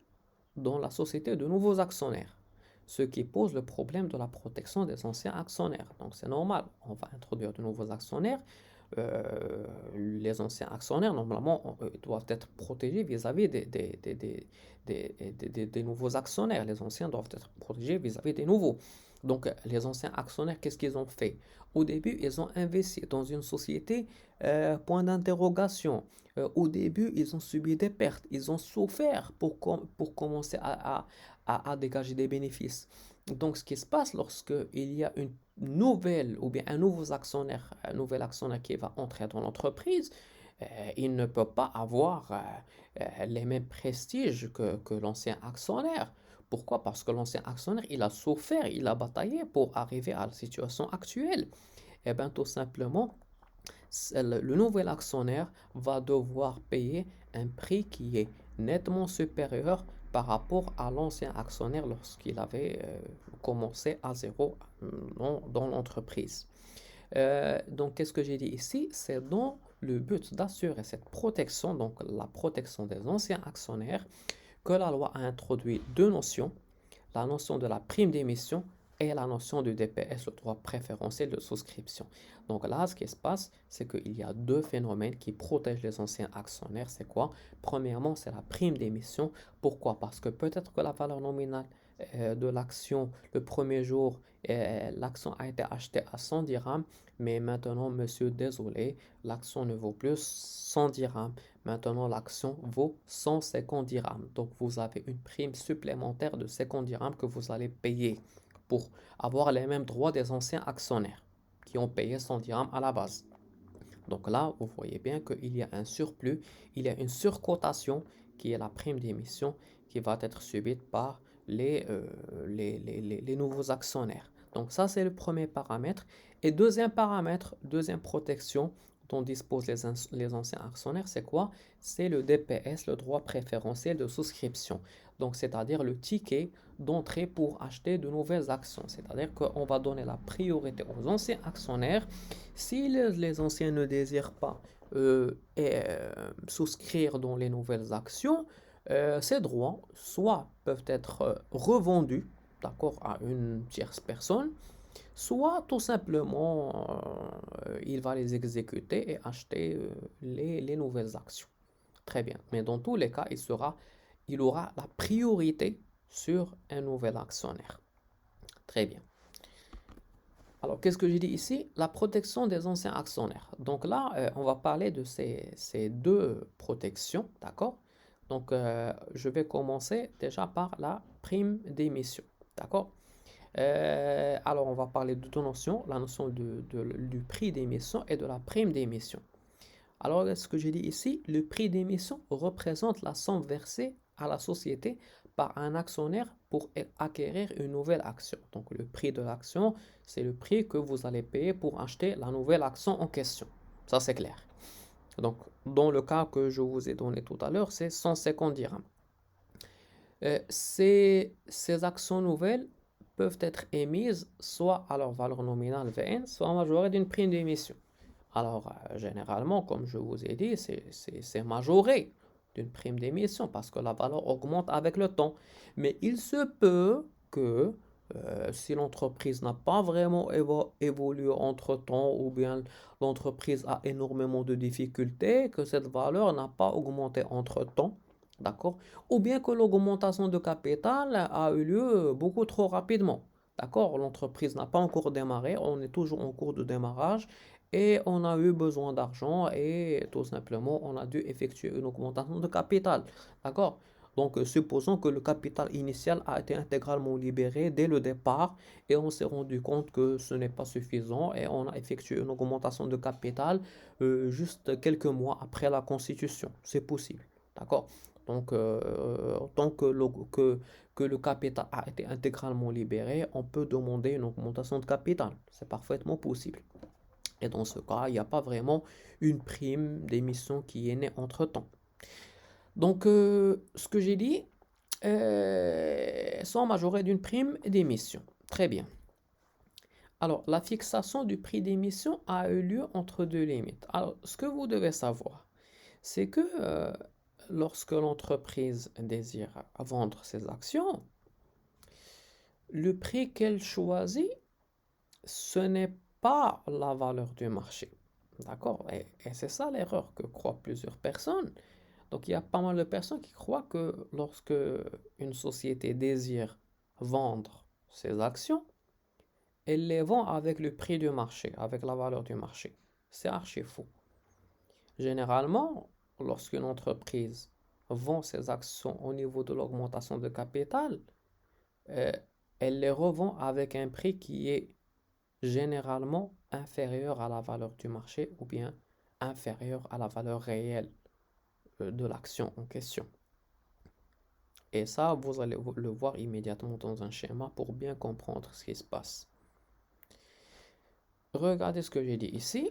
dans la société de nouveaux actionnaires, ce qui pose le problème de la protection des anciens actionnaires. Donc c'est normal, on va introduire de nouveaux actionnaires. Les anciens actionnaires, normalement, doivent être protégés vis-à-vis des nouveaux actionnaires. Les anciens doivent être protégés vis-à-vis des nouveaux. Donc, les anciens actionnaires, qu'est-ce qu'ils ont fait? Au début, ils ont investi dans une société, point d'interrogation. Au début, ils ont subi des pertes. Ils ont souffert pour commencer à dégager des bénéfices. Donc, ce qui se passe lorsque il y a une nouvelle ou bien un nouvel actionnaire qui va entrer dans l'entreprise, il ne peut pas avoir les mêmes prestiges que l'ancien actionnaire. Pourquoi? Parce que l'ancien actionnaire, il a souffert, il a bataillé pour arriver à la situation actuelle. Eh bien, tout simplement, le nouvel actionnaire va devoir payer un prix qui est nettement supérieur par rapport à l'ancien actionnaire lorsqu'il avait commencé à zéro dans l'entreprise. Donc, qu'est-ce que j'ai dit ici? C'est dans le but d'assurer cette protection, donc la protection des anciens actionnaires, que la loi a introduit deux notions, la notion de la prime d'émission et la notion du DPS, le droit préférentiel de souscription. Donc là, ce qui se passe, c'est qu'il y a deux phénomènes qui protègent les anciens actionnaires. C'est quoi? Premièrement, c'est la prime d'émission. Pourquoi? Parce que peut-être que la valeur nominale de l'action, le premier jour, l'action a été achetée à 100 dirhams, mais maintenant, monsieur, désolé, l'action ne vaut plus 100 dirhams. Maintenant, l'action vaut 150 dirhams. Donc, vous avez une prime supplémentaire de 50 dirhams que vous allez payer pour avoir les mêmes droits des anciens actionnaires qui ont payé 100 dirhams à la base. Donc là, vous voyez bien qu'il y a un surplus, il y a une surcotation qui est la prime d'émission qui va être subite par les nouveaux actionnaires. Donc ça, c'est le premier paramètre. Et deuxième paramètre, deuxième protection dont disposent les anciens actionnaires, c'est quoi? C'est le DPS, le droit préférentiel de souscription. Donc, c'est-à-dire le ticket d'entrée pour acheter de nouvelles actions. C'est-à-dire qu'on va donner la priorité aux anciens actionnaires. Si les anciens ne désirent pas souscrire dans les nouvelles actions, ces droits soit peuvent être revendus, d'accord, à une tierce personne, soit tout simplement il va les exécuter et acheter les nouvelles actions. Très bien. Mais dans tous les cas, il aura la priorité sur un nouvel actionnaire. Très bien. Alors, qu'est-ce que j'ai dit ici? La protection des anciens actionnaires. Donc là, on va parler de ces deux protections, d'accord? Donc, je vais commencer déjà par la prime d'émission, d'accord? Alors, on va parler de deux notions, la notion du prix d'émission et de la prime d'émission. Alors, ce que j'ai dit ici, le prix d'émission représente la somme versée à la société par un actionnaire pour acquérir une nouvelle action. Donc, le prix de l'action, c'est le prix que vous allez payer pour acheter la nouvelle action en question. Ça, c'est clair. Donc, dans le cas que je vous ai donné tout à l'heure, c'est 150 dirhams. Ces actions nouvelles peuvent être émises soit à leur valeur nominale VN, soit majorées d'une prime d'émission. Alors, généralement, comme je vous ai dit, c'est majoré d'une prime d'émission parce que la valeur augmente avec le temps. Mais il se peut que si l'entreprise n'a pas vraiment évolué entre-temps ou bien l'entreprise a énormément de difficultés, que cette valeur n'a pas augmenté entre-temps, d'accord? Ou bien que l'augmentation de capital a eu lieu beaucoup trop rapidement. D'accord? L'entreprise n'a pas encore démarré, on est toujours en cours de démarrage et on a eu besoin d'argent et tout simplement on a dû effectuer une augmentation de capital. D'accord? Donc supposons que le capital initial a été intégralement libéré dès le départ et on s'est rendu compte que ce n'est pas suffisant et on a effectué une augmentation de capital juste quelques mois après la constitution. C'est possible. D'accord? Donc, tant que le capital a été intégralement libéré, on peut demander une augmentation de capital. C'est parfaitement possible. Et dans ce cas, il n'y a pas vraiment une prime d'émission qui est née entre-temps. Donc, ce que j'ai dit, sont majorés d'une prime d'émission. Très bien. Alors, la fixation du prix d'émission a eu lieu entre deux limites. Alors, ce que vous devez savoir, c'est que lorsque l'entreprise désire vendre ses actions, le prix qu'elle choisit, ce n'est pas la valeur du marché. D'accord? Et c'est ça l'erreur que croient plusieurs personnes. Donc, il y a pas mal de personnes qui croient que lorsque une société désire vendre ses actions, elle les vend avec le prix du marché, avec la valeur du marché. C'est archi faux. Généralement, lorsqu'une entreprise vend ses actions au niveau de l'augmentation de capital, euh, elle les revend avec un prix qui est généralement inférieur à la valeur du marché ou bien inférieur à la valeur réelle de l'action en question. Et ça, vous allez le voir immédiatement dans un schéma pour bien comprendre ce qui se passe. Regardez ce que j'ai dit ici.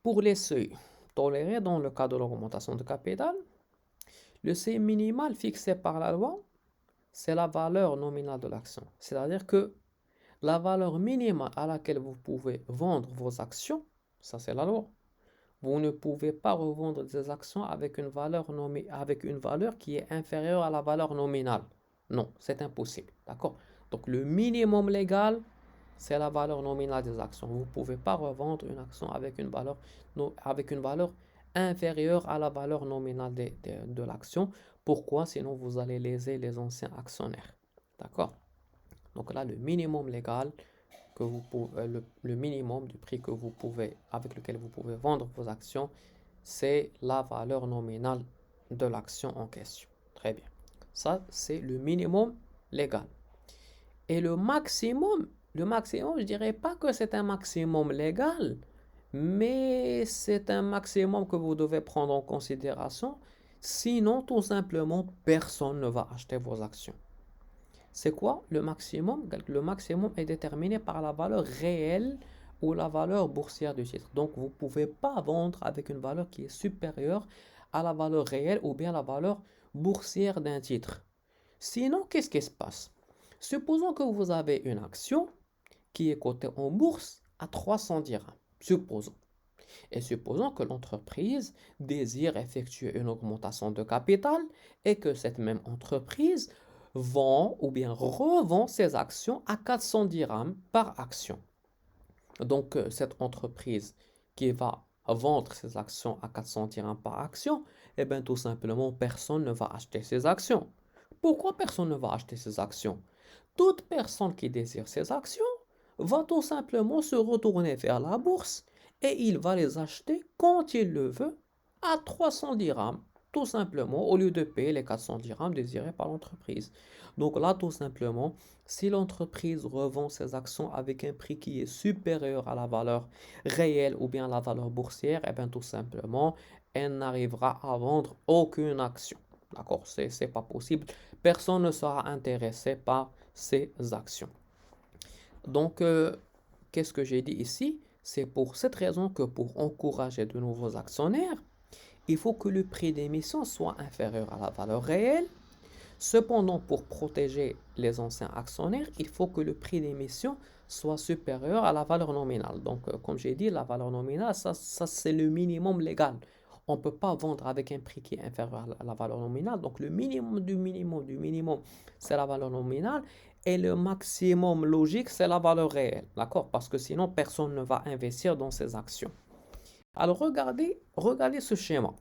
Pour les seuils tolérés dans le cas de l'augmentation de capital, le seuil minimal fixé par la loi, c'est la valeur nominale de l'action. C'est-à-dire que la valeur minimale à laquelle vous pouvez vendre vos actions, ça c'est la loi. Vous ne pouvez pas revendre des actions avec une valeur qui est inférieure à la valeur nominale. Non, c'est impossible. D'accord? Donc le minimum légal, c'est la valeur nominale des actions. Vous ne pouvez pas revendre une action avec une valeur inférieure à la valeur nominale de l'action. Pourquoi? Sinon, vous allez léser les anciens actionnaires. D'accord? Donc là, le minimum légal, le minimum du prix avec lequel vous pouvez vendre vos actions, c'est la valeur nominale de l'action en question. Très bien. Ça, c'est le minimum légal. Et le maximum, je dirais pas que c'est un maximum légal, mais c'est un maximum que vous devez prendre en considération. Sinon, tout simplement, personne ne va acheter vos actions. C'est quoi le maximum? Le maximum est déterminé par la valeur réelle ou la valeur boursière du titre. Donc, vous ne pouvez pas vendre avec une valeur qui est supérieure à la valeur réelle ou bien la valeur boursière d'un titre. Sinon, qu'est-ce qui se passe? Supposons que vous avez une action qui est cotée en bourse à 300 dirhams. Supposons. Et supposons que l'entreprise désire effectuer une augmentation de capital et que cette même entreprise vend ou bien revend ses actions à 400 dirhams par action. Donc, cette entreprise qui va vendre ses actions à 400 dirhams par action, eh bien, tout simplement, personne ne va acheter ses actions. Pourquoi personne ne va acheter ses actions? Toute personne qui désire ces actions va tout simplement se retourner vers la bourse et il va les acheter quand il le veut à 300 dirhams, tout simplement, au lieu de payer les 400 dirhams désirés par l'entreprise. Donc là, tout simplement, si l'entreprise revend ses actions avec un prix qui est supérieur à la valeur réelle ou bien à la valeur boursière, et bien tout simplement, elle n'arrivera à vendre aucune action. D'accord, c'est pas possible. Personne ne sera intéressé par ces actions. Donc, qu'est-ce que j'ai dit ici? C'est pour cette raison que pour encourager de nouveaux actionnaires, il faut que le prix d'émission soit inférieur à la valeur réelle. Cependant, pour protéger les anciens actionnaires, il faut que le prix d'émission soit supérieur à la valeur nominale. Donc, comme j'ai dit, la valeur nominale, ça c'est le minimum légal. On ne peut pas vendre avec un prix qui est inférieur à la valeur nominale. Donc, le minimum du minimum du minimum, c'est la valeur nominale. Et le maximum logique, c'est la valeur réelle. D'accord? Parce que sinon, personne ne va investir dans ces actions. Alors, regardez ce schéma.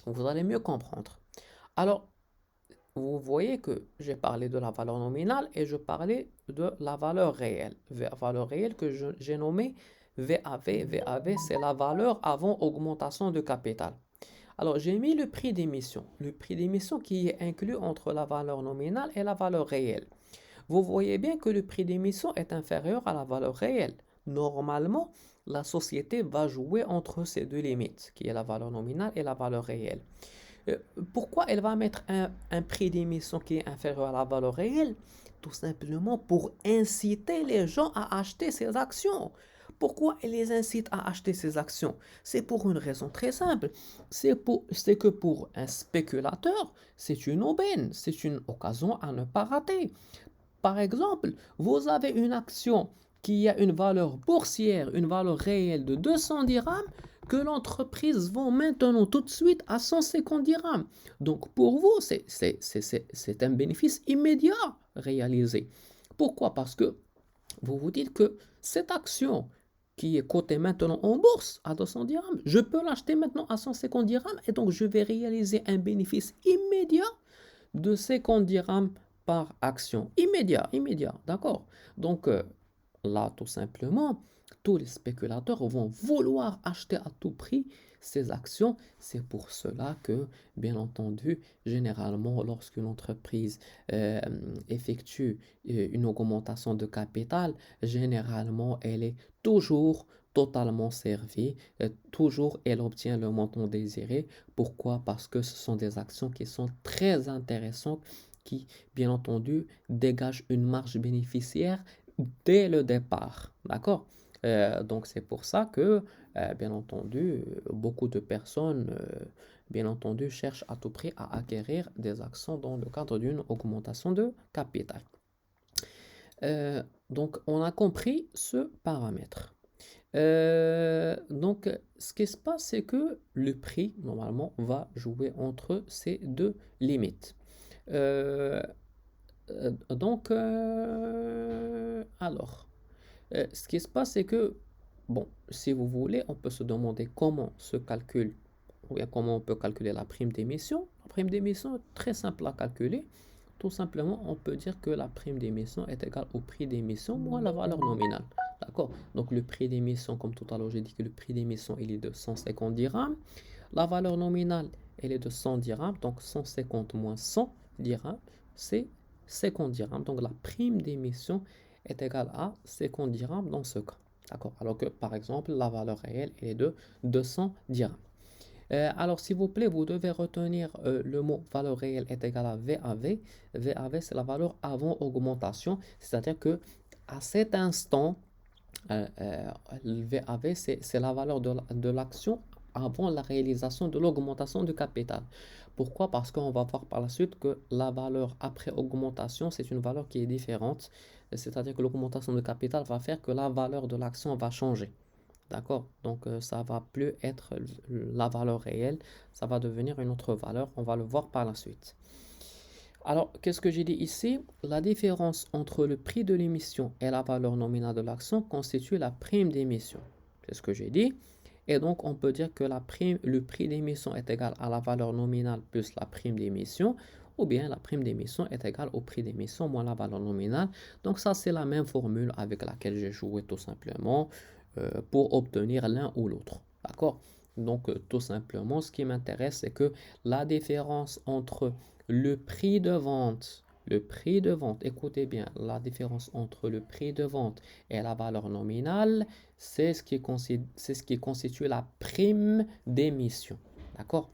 Vous allez mieux comprendre. Alors, vous voyez que j'ai parlé de la valeur nominale et je parlais de la valeur réelle. La valeur réelle que j'ai nommée VAV. VAV, c'est la valeur avant augmentation de capital. Alors, j'ai mis le prix d'émission. Le prix d'émission qui est inclus entre la valeur nominale et la valeur réelle. Vous voyez bien que le prix d'émission est inférieur à la valeur réelle. Normalement, la société va jouer entre ces deux limites, qui est la valeur nominale et la valeur réelle. Pourquoi elle va mettre un prix d'émission qui est inférieur à la valeur réelle? Tout simplement pour inciter les gens à acheter ces actions. Pourquoi elle les incite à acheter ces actions? C'est pour une raison très simple. C'est que pour un spéculateur, c'est une aubaine, c'est une occasion à ne pas rater. Par exemple, vous avez une action qui a une valeur boursière, une valeur réelle de 200 dirhams, que l'entreprise vend maintenant tout de suite à 150 dirhams. Donc pour vous, c'est un bénéfice immédiat réalisé. Pourquoi? Parce que vous vous dites que cette action qui est cotée maintenant en bourse à 200 dirhams, je peux l'acheter maintenant à 150 dirhams et donc je vais réaliser un bénéfice immédiat de 50 dirhams par action. Immédiat, d'accord? Donc là, tout simplement, tous les spéculateurs vont vouloir acheter à tout prix ces actions. C'est pour cela que, bien entendu, généralement, lorsqu'une entreprise effectue une augmentation de capital, généralement, elle est toujours totalement servie. Toujours, elle obtient le montant désiré. Pourquoi? Parce que ce sont des actions qui sont très intéressantes, qui, bien entendu, dégagent une marge bénéficiaire dès le départ. D'accord? Donc, c'est pour ça que, bien entendu, beaucoup de personnes, bien entendu, cherchent à tout prix à acquérir des actions dans le cadre d'une augmentation de capital. Donc, on a compris ce paramètre. Donc, ce qui se passe, c'est que le prix, normalement, va jouer entre ces deux limites. Euh, ce qui se passe, c'est que, bon, si vous voulez, on peut se demander comment se calcule, ou bien comment on peut calculer la prime d'émission. La prime d'émission est très simple à calculer. Tout simplement, on peut dire que la prime d'émission est égale au prix d'émission moins la valeur nominale. D'accord? Donc, le prix d'émission, comme tout à l'heure, j'ai dit que le prix d'émission, il est de 150 dirhams. La valeur nominale, elle est de 100 dirhams. Donc, 150 moins 100 dirhams, c'est 50 dirhams. Donc, la prime d'émission est égale à 50 dirhams dans ce cas. D'accord? Alors que, par exemple, la valeur réelle, elle est de 200 dirhams. Alors, s'il vous plaît, vous devez retenir le mot valeur réelle est égal à VAV. VAV, c'est la valeur avant augmentation. C'est-à-dire que à cet instant, le VAV, c'est la valeur de l'action avant la réalisation de l'augmentation du capital. Pourquoi? Parce qu'on va voir par la suite que la valeur après augmentation, c'est une valeur qui est différente. C'est-à-dire que l'augmentation de capital va faire que la valeur de l'action va changer. D'accord? Donc, ça va plus être la valeur réelle, ça va devenir une autre valeur. On va le voir par la suite. Alors, qu'est-ce que j'ai dit ici? La différence entre le prix de l'émission et la valeur nominale de l'action constitue la prime d'émission. C'est ce que j'ai dit. Et donc, on peut dire que le prix d'émission est égal à la valeur nominale plus la prime d'émission, ou bien la prime d'émission est égale au prix d'émission moins la valeur nominale. Donc, ça, c'est la même formule avec laquelle j'ai joué tout simplement pour obtenir l'un ou l'autre. D'accord? Donc, tout simplement, ce qui m'intéresse, c'est que la différence entre le prix de vente, écoutez bien, la différence entre le prix de vente et la valeur nominale, c'est ce qui constitue la prime d'émission. D'accord?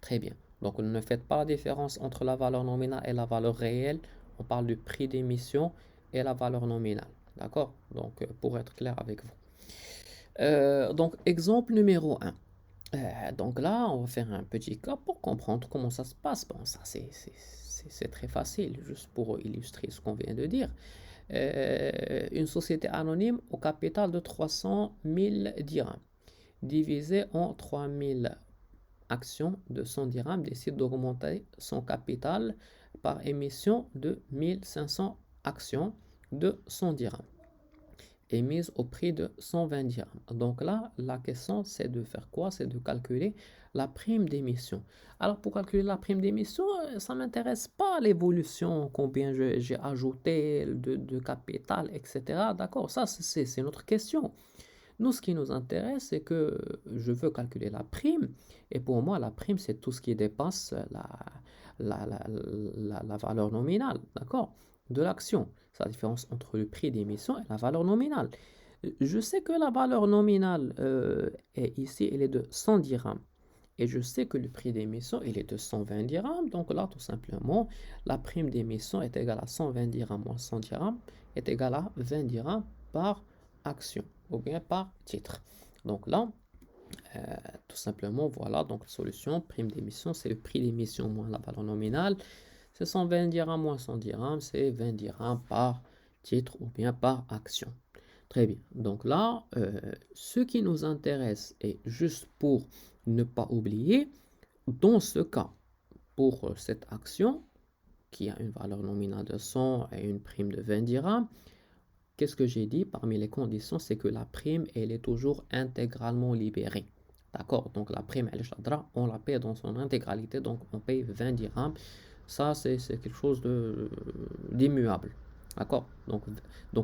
Très bien. Donc, ne faites pas la différence entre la valeur nominale et la valeur réelle. On parle du prix d'émission et la valeur nominale. D'accord? Donc, pour être clair avec vous. Donc, exemple numéro 1. Donc là, on va faire un petit cas pour comprendre comment ça se passe. Bon, ça, c'est très facile, juste pour illustrer ce qu'on vient de dire. Une société anonyme au capital de 300 000 dirhams, divisé en 3 000 actions de 100 dirhams, décide d'augmenter son capital par émission de 1500 actions de 100 dirhams émise au prix de 120 dirhams. Donc là, la question, c'est de faire quoi? C'est de calculer la prime d'émission. Alors, pour calculer la prime d'émission, ça ne m'intéresse pas l'évolution, combien j'ai ajouté de capital, etc. D'accord, ça, c'est notre question. Nous, ce qui nous intéresse, c'est que je veux calculer la prime. Et pour moi, la prime, c'est tout ce qui dépasse la valeur nominale, d'accord, de l'action. C'est la différence entre le prix d'émission et la valeur nominale. Je sais que la valeur nominale est ici, elle est de 100 dirhams. Et je sais que le prix d'émission, il est de 120 dirhams. Donc là, tout simplement, la prime d'émission est égale à 120 dirhams moins 100 dirhams est égale à 20 dirhams par action ou bien par titre. Donc là, tout simplement, voilà, donc solution, prime d'émission, c'est le prix d'émission moins la valeur nominale. C'est 120 dirhams moins 100 dirhams, c'est 20 dirhams par titre ou bien par action. Très bien. Donc là, ce qui nous intéresse, et juste pour ne pas oublier, dans ce cas, pour cette action, qui a une valeur nominale de 100 et une prime de 20 dirhams, qu'est-ce que j'ai dit? Parmi les conditions, c'est que la prime, elle est toujours intégralement libérée. D'accord? Donc la prime, on la paye dans son intégralité, donc on paye 20 dirhams. Ça, c'est quelque chose d'immuable. D'accord? Donc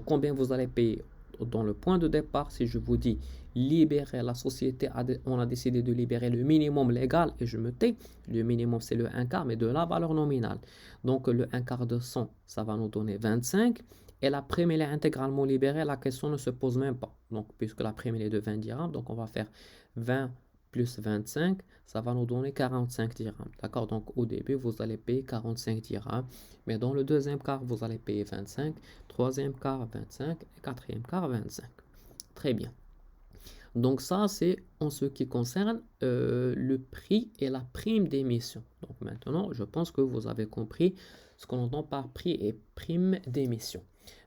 combien vous allez payer dans le point de départ, si je vous dis libérer la société, on a décidé de libérer le minimum légal et je me tais. Le minimum, c'est le 1 quart, mais de la valeur nominale. Donc le 1 quart de 100, ça va nous donner 25. et la prime elle est intégralement libérée, la question ne se pose même pas. Donc, puisque la prime elle est de 20 dirhams, donc on va faire 20 plus 25, ça va nous donner 45 dirhams. D'accord? Donc, au début, vous allez payer 45 dirhams, mais dans le deuxième quart, vous allez payer 25, troisième quart 25 et quatrième quart 25. Très bien. Donc ça, c'est en ce qui concerne le prix et la prime d'émission. Donc maintenant, je pense que vous avez compris ce qu'on entend par prix et prime d'émission.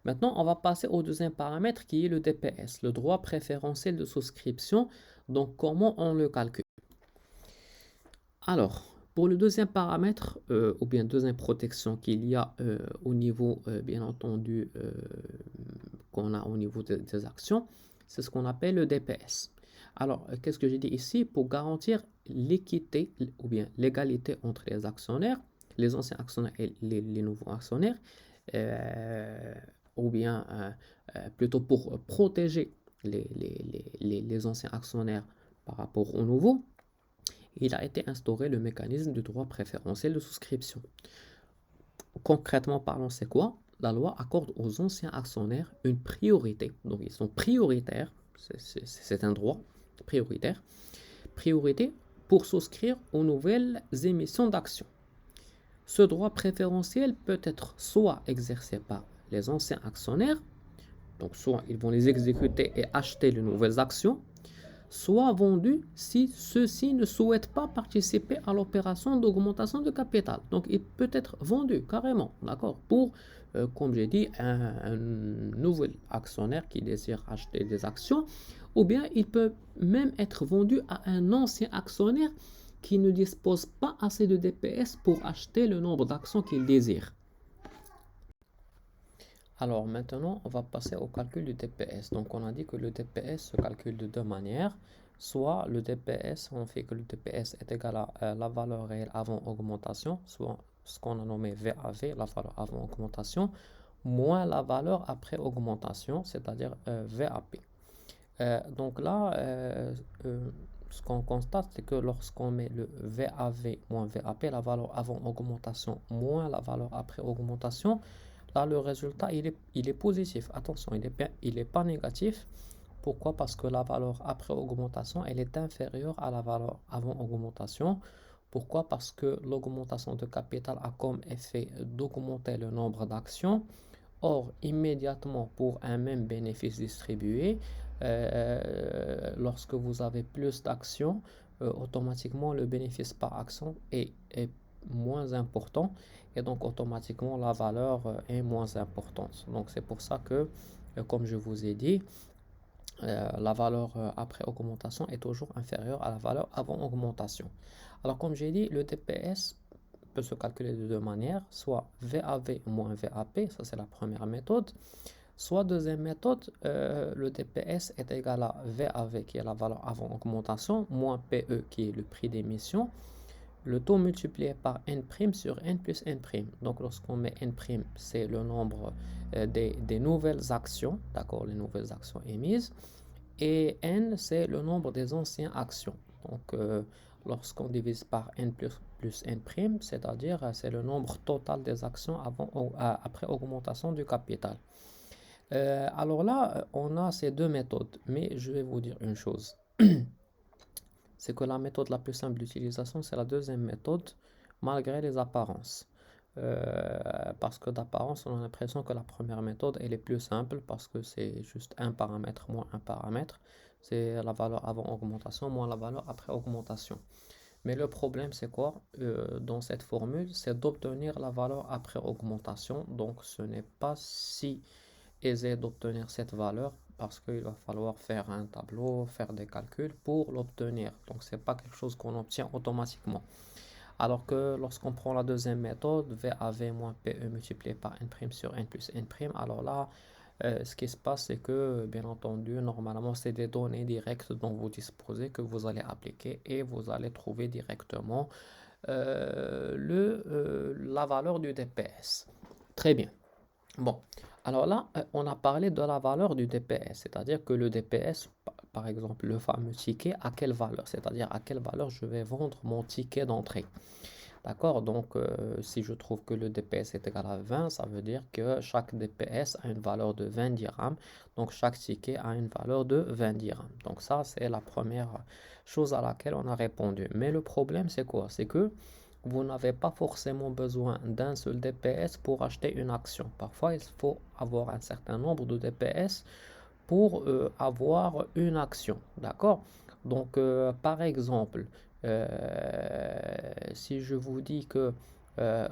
Maintenant, on va passer au deuxième paramètre qui est le DPS, le droit préférentiel de souscription. Donc comment on le calcule? Alors, pour le deuxième paramètre, ou bien deuxième protection qu'il y a au niveau, bien entendu, qu'on a au niveau des actions, c'est ce qu'on appelle le DPS. Alors, qu'est-ce que j'ai dit ici? Pour garantir l'équité ou bien l'égalité entre les actionnaires, les anciens actionnaires et les nouveaux actionnaires, euh, ou bien plutôt pour protéger les anciens actionnaires par rapport aux nouveaux, il a été instauré le mécanisme du droit préférentiel de souscription. Concrètement parlant, c'est quoi? La loi accorde aux anciens actionnaires une priorité. Donc, ils sont prioritaires, c'est un droit prioritaire, priorité pour souscrire aux nouvelles émissions d'actions. Ce droit préférentiel peut être soit exercé par les anciens actionnaires, donc soit ils vont les exécuter et acheter les nouvelles actions, soit vendu si ceux-ci ne souhaitent pas participer à l'opération d'augmentation de capital. Donc, il peut être vendu carrément, d'accord, pour, comme j'ai dit, un nouvel actionnaire qui désire acheter des actions, ou bien il peut même être vendu à un ancien actionnaire qui ne dispose pas assez de DPS pour acheter le nombre d'actions qu'il désire. Alors maintenant, on va passer au calcul du DPS. Donc on a dit que le DPS se calcule de deux manières. Soit le DPS, on fait que le DPS est égal à la valeur réelle avant augmentation, soit ce qu'on a nommé VAV, la valeur avant augmentation, moins la valeur après augmentation, c'est-à-dire VAP. Donc là, ce qu'on constate, c'est que lorsqu'on met le VAV moins VAP, la valeur avant augmentation moins la valeur après augmentation, là, le résultat, il est positif. Attention, il est pas négatif. Pourquoi? Parce que la valeur après augmentation, elle est inférieure à la valeur avant augmentation. Pourquoi? Parce que l'augmentation de capital a comme effet d'augmenter le nombre d'actions. Or, immédiatement, pour un même bénéfice distribué, lorsque vous avez plus d'actions, automatiquement le bénéfice par action est moins important et donc automatiquement la valeur est moins importante. Donc c'est pour ça que, comme je vous ai dit, la valeur après augmentation est toujours inférieure à la valeur avant augmentation. Alors comme j'ai dit, le DPS peut se calculer de deux manières, soit VAV moins VAP, ça c'est la première méthode, soit deuxième méthode, le DPS est égal à VAV qui est la valeur avant augmentation, moins PE qui est le prix d'émission, le taux multiplié par N' sur N plus N'. Donc lorsqu'on met N', c'est le nombre des nouvelles actions, d'accord, les nouvelles actions émises, et N, c'est le nombre des anciennes actions. Donc lorsqu'on divise par N plus N', c'est-à-dire c'est le nombre total des actions après augmentation du capital. Alors là, on a ces deux méthodes, mais je vais vous dire une chose. C'est que la méthode la plus simple d'utilisation, c'est la deuxième méthode, malgré les apparences. Parce que d'apparence, on a l'impression que la première méthode, elle est plus simple parce que c'est juste un paramètre moins un paramètre. C'est la valeur avant augmentation moins la valeur après augmentation. Mais le problème, c'est quoi dans cette formule? C'est d'obtenir la valeur après augmentation. Donc, ce n'est pas si aisé d'obtenir cette valeur parce qu'il va falloir faire un tableau, faire des calculs pour l'obtenir. Donc, ce n'est pas quelque chose qu'on obtient automatiquement. Alors que lorsqu'on prend la deuxième méthode, VAV moins PE multiplié par N' sur N plus N', alors là, ce qui se passe, c'est que, bien entendu, normalement, c'est des données directes dont vous disposez que vous allez appliquer et vous allez trouver directement la valeur du DPS. Très bien. Bon, alors là, on a parlé de la valeur du DPS, c'est-à-dire que le DPS, par exemple, le fameux ticket, à quelle valeur? C'est-à-dire à quelle valeur je vais vendre mon ticket d'entrée. D'accord? Donc, si je trouve que le DPS est égal à 20, ça veut dire que chaque DPS a une valeur de 20 dirhams. Donc, chaque ticket a une valeur de 20 dirhams. Donc, ça, c'est la première chose à laquelle on a répondu. Mais le problème, c'est quoi? C'est que vous n'avez pas forcément besoin d'un seul DPS pour acheter une action. Parfois, il faut avoir un certain nombre de DPS pour avoir une action. D'accord? Donc, par exemple, euh, si je vous dis que euh,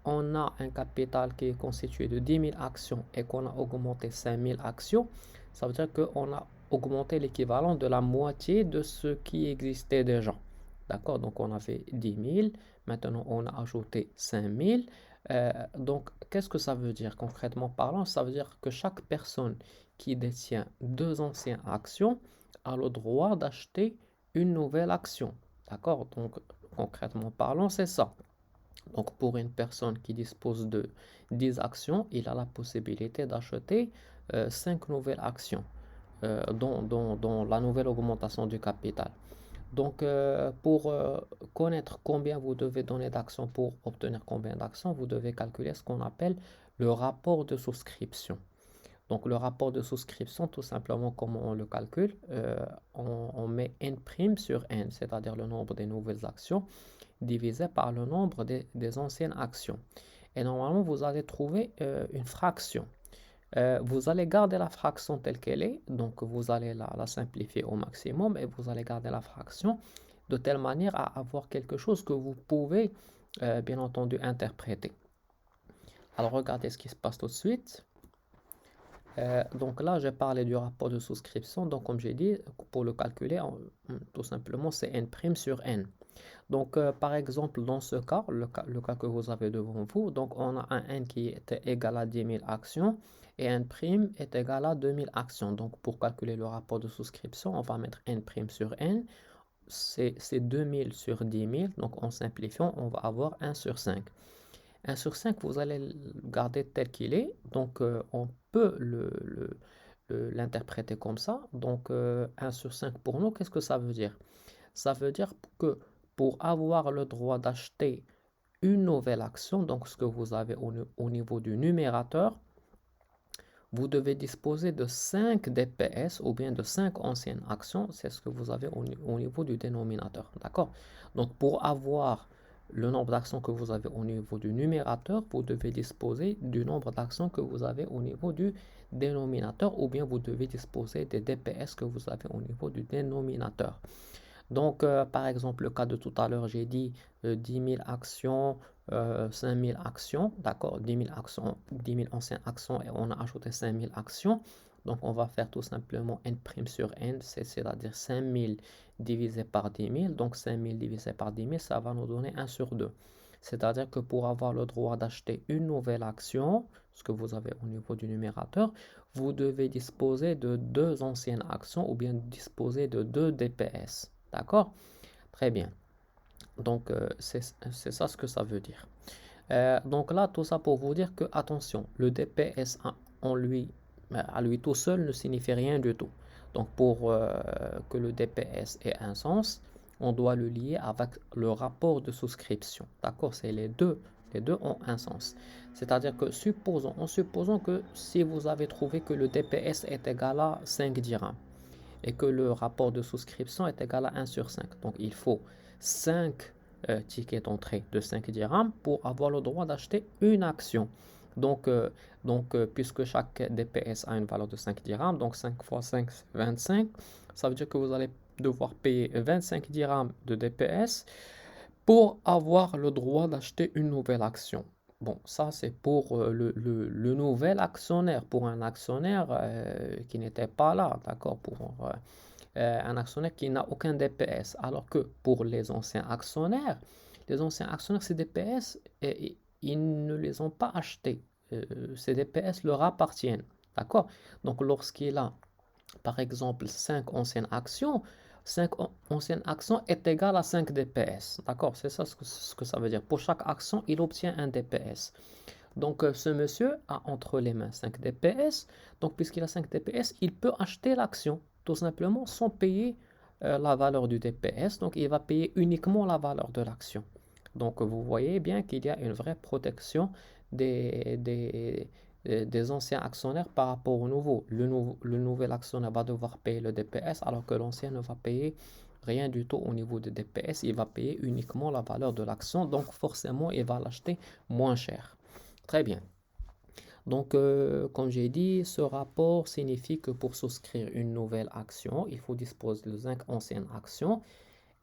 on a un capital qui est constitué de 10 000 actions et qu'on a augmenté 5 000 actions, ça veut dire qu'on a augmenté l'équivalent de la moitié de ce qui existait déjà. D'accord? Donc, on avait 10 000, maintenant on a ajouté 5 000. Donc, qu'est-ce que ça veut dire concrètement parlant? Ça veut dire que chaque personne qui détient deux anciennes actions a le droit d'acheter une nouvelle action. D'accord? Donc, concrètement parlant, c'est ça. Donc, pour une personne qui dispose de 10 actions, il a la possibilité d'acheter 5 nouvelles actions, dont la nouvelle augmentation du capital. Donc, pour connaître combien vous devez donner d'actions pour obtenir combien d'actions, vous devez calculer ce qu'on appelle le rapport de souscription. Donc, le rapport de souscription, tout simplement, comment on le calcule? On met N' sur N, c'est-à-dire le nombre des nouvelles actions divisé par le nombre des anciennes actions. Et normalement, vous allez trouver une fraction. Vous allez garder la fraction telle qu'elle est, donc vous allez la simplifier au maximum et vous allez garder la fraction de telle manière à avoir quelque chose que vous pouvez, bien entendu, interpréter. Alors, regardez ce qui se passe tout de suite. Donc là, j'ai parlé du rapport de souscription. Donc, comme j'ai dit, pour le calculer, tout simplement, c'est N' sur N. Donc, par exemple, dans ce cas, le cas que vous avez devant vous, donc on a un N qui est égal à 10 000 actions et un prime est égal à 2000 actions. Donc, pour calculer le rapport de souscription, on va mettre N' sur N. C'est 2000 sur 10 000. Donc, en simplifiant, on va avoir 1 sur 5. 1 sur 5, vous allez le garder tel qu'il est. Donc, on peut l'interpréter comme ça. Donc, 1 sur 5 pour nous, qu'est-ce que ça veut dire? Ça veut dire que pour avoir le droit d'acheter une nouvelle action, donc ce que vous avez au niveau du numérateur, vous devez disposer de 5 DPS ou bien de 5 anciennes actions, c'est ce que vous avez au niveau du dénominateur. D'accord? Donc pour avoir le nombre d'actions que vous avez au niveau du numérateur, vous devez disposer du nombre d'actions que vous avez au niveau du dénominateur ou bien vous devez disposer des DPS que vous avez au niveau du dénominateur. Donc, par exemple, le cas de tout à l'heure, j'ai dit 10 000 actions, 5 000 actions, d'accord, 10 000 actions, 10 000 anciennes actions et on a ajouté 5 000 actions. Donc, on va faire tout simplement N' sur N, c'est-à-dire 5 000 divisé par 10 000. Donc, 5 000 divisé par 10 000, ça va nous donner 1 sur 2. C'est-à-dire que pour avoir le droit d'acheter une nouvelle action, ce que vous avez au niveau du numérateur, vous devez disposer de deux anciennes actions ou bien disposer de deux DPS. D'accord? Très bien. Donc, c'est ça ce que ça veut dire. Donc là, tout ça pour vous dire que, attention, le DPS en lui, à lui tout seul ne signifie rien du tout. Donc, pour que le DPS ait un sens, on doit le lier avec le rapport de souscription. D'accord? C'est les deux. Les deux ont un sens. C'est-à-dire que, en supposant que si vous avez trouvé que le DPS est égal à 5 dirhams, et que le rapport de souscription est égal à 1 sur 5. Donc il faut 5 tickets d'entrée de 5 dirhams pour avoir le droit d'acheter une action. Donc, puisque chaque DPS a une valeur de 5 dirhams, donc 5 fois 5, c'est 25. Ça veut dire que vous allez devoir payer 25 dirhams de DPS pour avoir le droit d'acheter une nouvelle action. Bon, ça c'est pour le nouvel actionnaire, pour un actionnaire qui n'était pas là, d'accord, pour un actionnaire qui n'a aucun DPS. Alors que pour les anciens actionnaires, ces DPS, ils ne les ont pas achetés. Ces DPS leur appartiennent, d'accord? Donc lorsqu'il a, par exemple, 5 anciennes actions, 5 anciennes actions est égal à 5 DPS. D'accord? C'est ça ce que ça veut dire. Pour chaque action, il obtient un DPS. Donc, ce monsieur a entre les mains 5 DPS. Donc, puisqu'il a 5 DPS, il peut acheter l'action, tout simplement, sans payer la valeur du DPS. Donc, il va payer uniquement la valeur de l'action. Donc, vous voyez bien qu'il y a une vraie protection des, des, des anciens actionnaires par rapport au nouveau. Le nouvel actionnaire va devoir payer le DPS alors que l'ancien ne va payer rien du tout au niveau du DPS. Il va payer uniquement la valeur de l'action. Donc, forcément, il va l'acheter moins cher. Très bien. Donc, comme j'ai dit, ce rapport signifie que pour souscrire une nouvelle action, il faut disposer de 5 anciennes actions.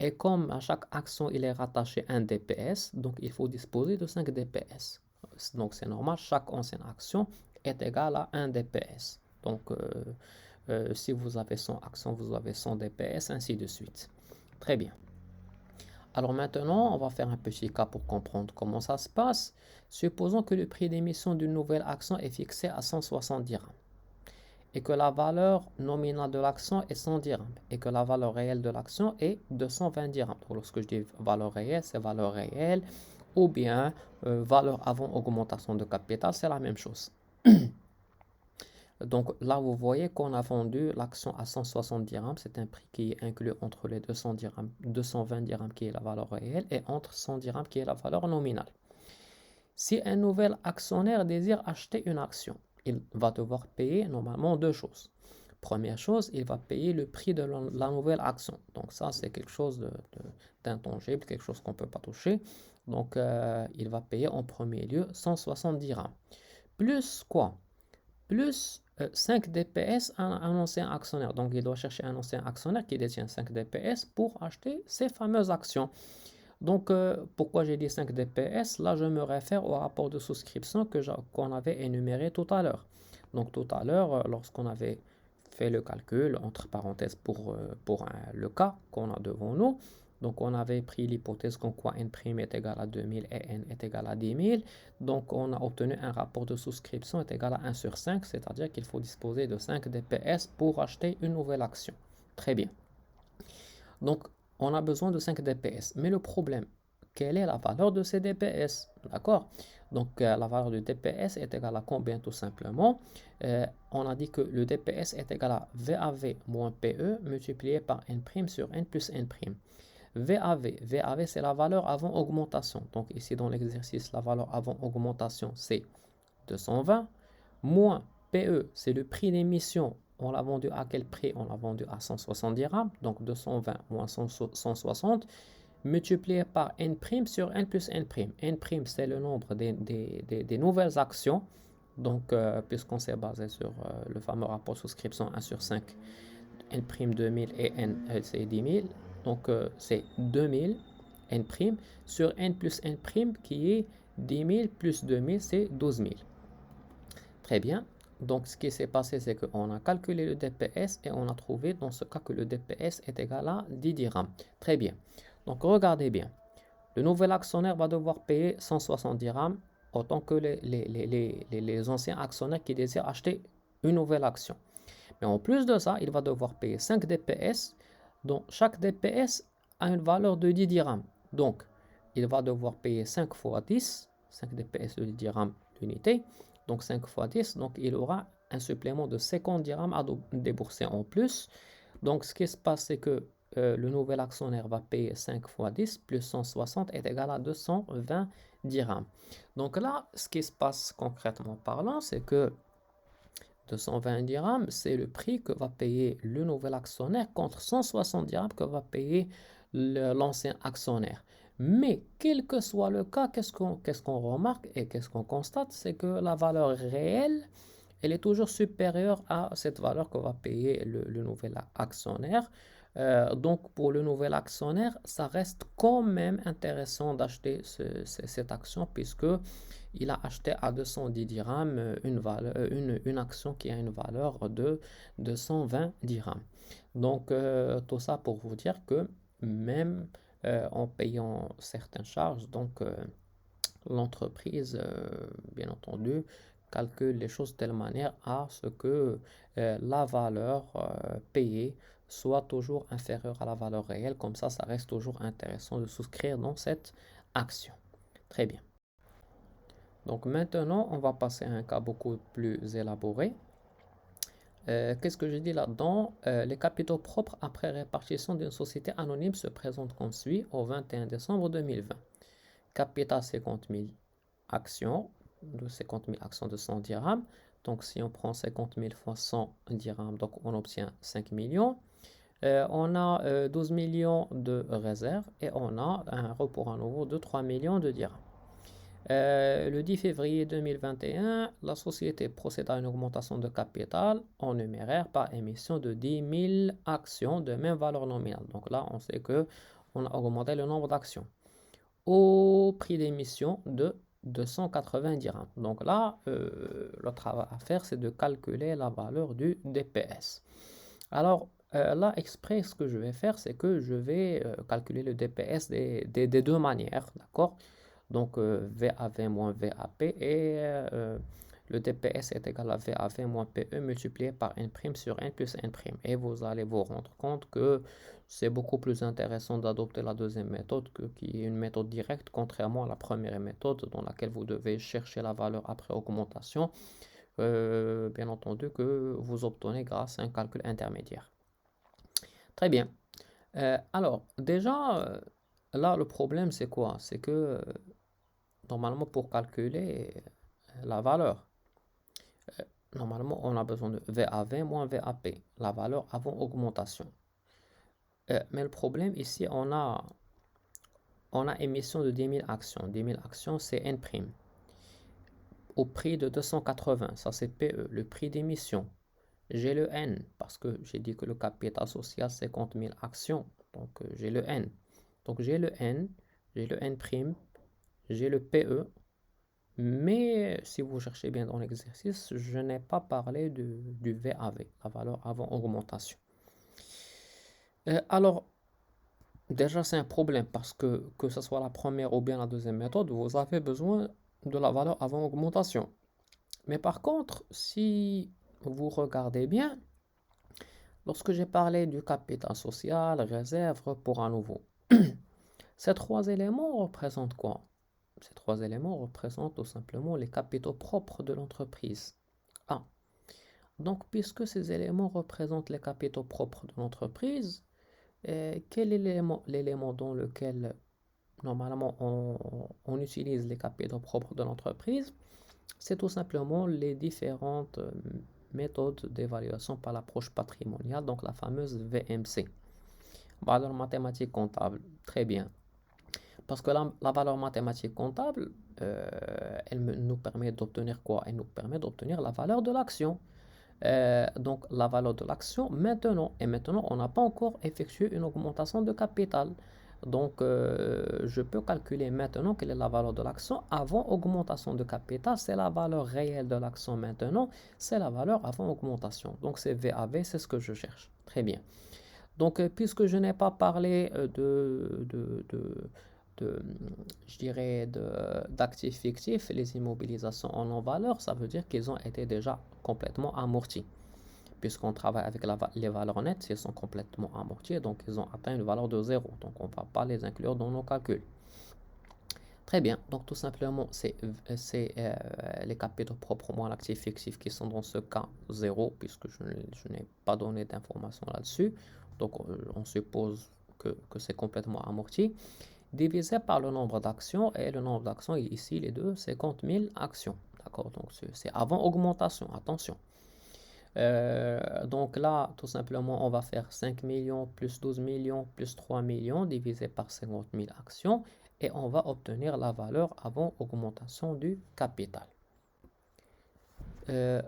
Et comme à chaque action, il est rattaché un DPS, donc il faut disposer de 5 DPS. Donc, c'est normal, chaque ancienne action est égale à 1 DPS. Donc, si vous avez 100 actions, vous avez 100 DPS, ainsi de suite. Très bien. Alors maintenant, on va faire un petit cas pour comprendre comment ça se passe. Supposons que le prix d'émission d'une nouvelle action est fixé à 170 dirhams et que la valeur nominale de l'action est 100 dirhams et que la valeur réelle de l'action est 220 dirhams. Donc, lorsque je dis valeur réelle, c'est valeur réelle ou bien valeur avant augmentation de capital, c'est la même chose. Donc là, vous voyez qu'on a vendu l'action à 160 dirhams. C'est un prix qui est inclus entre les 200 dirhams, 220 dirhams qui est la valeur réelle et entre 100 dirhams qui est la valeur nominale. Si un nouvel actionnaire désire acheter une action, il va devoir payer normalement deux choses. Première chose, il va payer le prix de la nouvelle action. Donc ça, c'est quelque chose d'intangible, quelque chose qu'on ne peut pas toucher. Donc il va payer en premier lieu 160 dirhams. Plus quoi? Plus 5 DPS à un ancien actionnaire. Donc, il doit chercher un ancien actionnaire qui détient 5 DPS pour acheter ces fameuses actions. Donc, pourquoi j'ai dit 5 DPS? Là, je me réfère au rapport de souscription qu'on avait énuméré tout à l'heure. Donc, tout à l'heure, lorsqu'on avait fait le calcul, entre parenthèses, pour le cas qu'on a devant nous, donc on avait pris l'hypothèse qu'en quoi n' est égal à 2000 et n est égal à 10 000. Donc, on a obtenu un rapport de souscription est égal à 1 sur 5, c'est-à-dire qu'il faut disposer de 5 DPS pour acheter une nouvelle action. Très bien. Donc, on a besoin de 5 DPS. Mais le problème, quelle est la valeur de ces DPS? D'accord? Donc, la valeur du DPS est égale à combien tout simplement? On a dit que le DPS est égal à VAV moins PE multiplié par N' sur N plus N'. VAV c'est la valeur avant augmentation. Donc ici dans l'exercice, la valeur avant augmentation c'est 220 moins PE, c'est le prix d'émission. On l'a vendu à quel prix? On l'a vendu à 160 dirhams, donc 220 moins 160 multiplié par N' sur N plus N'. N', c'est le nombre des nouvelles actions. Donc, puisqu'on s'est basé sur le fameux rapport souscription 1 sur 5, N' 2000 et N, c'est 10 000. Donc, c'est 2000 N' sur N plus N' qui est 10 000 plus 2000, c'est 12 000. Très bien. Donc, ce qui s'est passé, c'est qu'on a calculé le DPS et on a trouvé dans ce cas que le DPS est égal à 10 dirhams. Très bien. Donc, regardez bien. Le nouvel actionnaire va devoir payer 160 dirhams autant que les anciens actionnaires qui désirent acheter une nouvelle action. Mais en plus de ça, il va devoir payer 5 DPS, dont chaque DPS a une valeur de 10 dirhams. Donc, il va devoir payer 5 fois 10, 5 DPS de 10 dirhams l'unité, donc 5 fois 10, donc il aura un supplément de 50 dirhams à débourser en plus. Donc, ce qui se passe, c'est que le nouvel actionnaire va payer 5 fois 10 plus 160 est égal à 220 dirhams. Donc là, ce qui se passe concrètement parlant, c'est que 220 dirhams, c'est le prix que va payer le nouvel actionnaire contre 160 dirhams que va payer l'ancien actionnaire. Mais quel que soit le cas, qu'est-ce qu'on remarque et qu'est-ce qu'on constate, c'est que la valeur réelle, elle est toujours supérieure à cette valeur que va payer le nouvel actionnaire. Donc pour le nouvel actionnaire, ça reste quand même intéressant d'acheter cette action puisque il a acheté à 210 dirhams une action qui a une valeur de 220 dirhams. Donc tout ça pour vous dire que même en payant certaines charges, donc l'entreprise, bien entendu, calcule les choses de telle manière à ce que la valeur payée soit toujours inférieure à la valeur réelle. Comme ça reste toujours intéressant de souscrire dans cette action. Très bien. Donc maintenant, on va passer à un cas beaucoup plus élaboré. Qu'est-ce que je dis là-dedans? Les capitaux propres après répartition d'une société anonyme se présentent comme suit au 21 décembre 2020. capital 50 000 actions, de 50 000 actions de 100 dirhams. Donc, si on prend 50 000 fois 100 dirhams, donc on obtient 5 millions. On a 12 millions de réserves et on a un report à nouveau de 3 millions de dirhams. Le 10 février 2021, la société procède à une augmentation de capital en numéraire par émission de 10 000 actions de même valeur nominale. Donc là, on sait que on a augmenté le nombre d'actions au prix d'émission de 280 dirhams. Donc là, le travail à faire, c'est de calculer la valeur du DPS. Alors, là, exprès, ce que je vais faire, c'est que je vais calculer le DPS des deux manières, d'accord? Donc, VAV moins VAP et le DPS est égal à VAV moins PE multiplié par N' sur N plus N'. Et vous allez vous rendre compte que c'est beaucoup plus intéressant d'adopter la deuxième méthode qui est une méthode directe, contrairement à la première méthode dans laquelle vous devez chercher la valeur après augmentation, bien entendu, que vous obtenez grâce à un calcul intermédiaire. Très bien. Alors, déjà, là, le problème, c'est quoi? C'est que normalement, pour calculer la valeur, normalement, on a besoin de VAV moins VAP, la valeur avant augmentation. Mais le problème ici, on a émission de 10 000 actions. 10 000 actions, c'est N'. Au prix de 280, ça c'est PE, le prix d'émission. J'ai le N, parce que j'ai dit que le capital social, c'est 50 000 actions. Donc, j'ai le N. Donc, j'ai le N, j'ai le N', j'ai le PE. Mais si vous cherchez bien dans l'exercice, je n'ai pas parlé du VAV, la valeur avant augmentation. Alors, déjà, c'est un problème parce que ce soit la première ou bien la deuxième méthode, vous avez besoin de la valeur avant augmentation. Mais par contre, si vous regardez bien, lorsque j'ai parlé du capital social, réserve, report à nouveau, ces trois éléments représentent quoi? Ces trois éléments représentent tout simplement les capitaux propres de l'entreprise. Ah, donc puisque ces éléments représentent les capitaux propres de l'entreprise, quel est l'élément dans lequel normalement on utilise les capitaux propres de l'entreprise? C'est tout simplement les différentes méthodes d'évaluation par l'approche patrimoniale, donc la fameuse VMC. Valeur mathématique comptable, très bien. Parce que la valeur mathématique comptable, elle nous permet d'obtenir quoi? Elle nous permet d'obtenir la valeur de l'action. Donc la valeur de l'action maintenant. Et maintenant, on n'a pas encore effectué une augmentation de capital. Donc je peux calculer maintenant quelle est la valeur de l'action avant augmentation de capital. C'est la valeur réelle de l'action maintenant. C'est la valeur avant augmentation. Donc c'est VAV, c'est ce que je cherche. Très bien. Donc puisque je n'ai pas parlé je dirais, d'actifs fictifs, les immobilisations en non-valeur, ça veut dire qu'ils ont été déjà complètement amortis. Puisqu'on travaille avec les valeurs nettes, ils sont complètement amortis, donc ils ont atteint une valeur de 0. Donc on ne va pas les inclure dans nos calculs. Très bien, donc tout simplement, c'est les capitaux propres moins l'actif fictif qui sont dans ce cas 0, puisque je n'ai pas donné d'informations là-dessus. Donc on suppose que c'est complètement amorti, divisé par le nombre d'actions, et le nombre d'actions ici, les deux, 50 000 actions. D'accord, donc c'est avant augmentation, attention. Donc là, tout simplement, on va faire 5 millions plus 12 millions plus 3 millions divisé par 50 000 actions et on va obtenir la valeur avant augmentation du capital.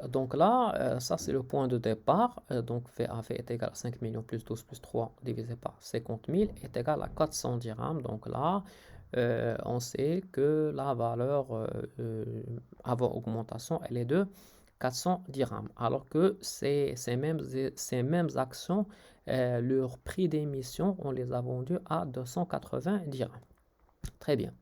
Donc là, ça c'est le point de départ. Donc VAV est égal à 5 millions plus 12 plus 3 divisé par 50 000 est égal à 400 dirhams. Donc là, on sait que la valeur avant augmentation, elle est de 400 dirhams. Alors que ces mêmes actions, leur prix d'émission, on les a vendues à 280 dirhams. Très bien.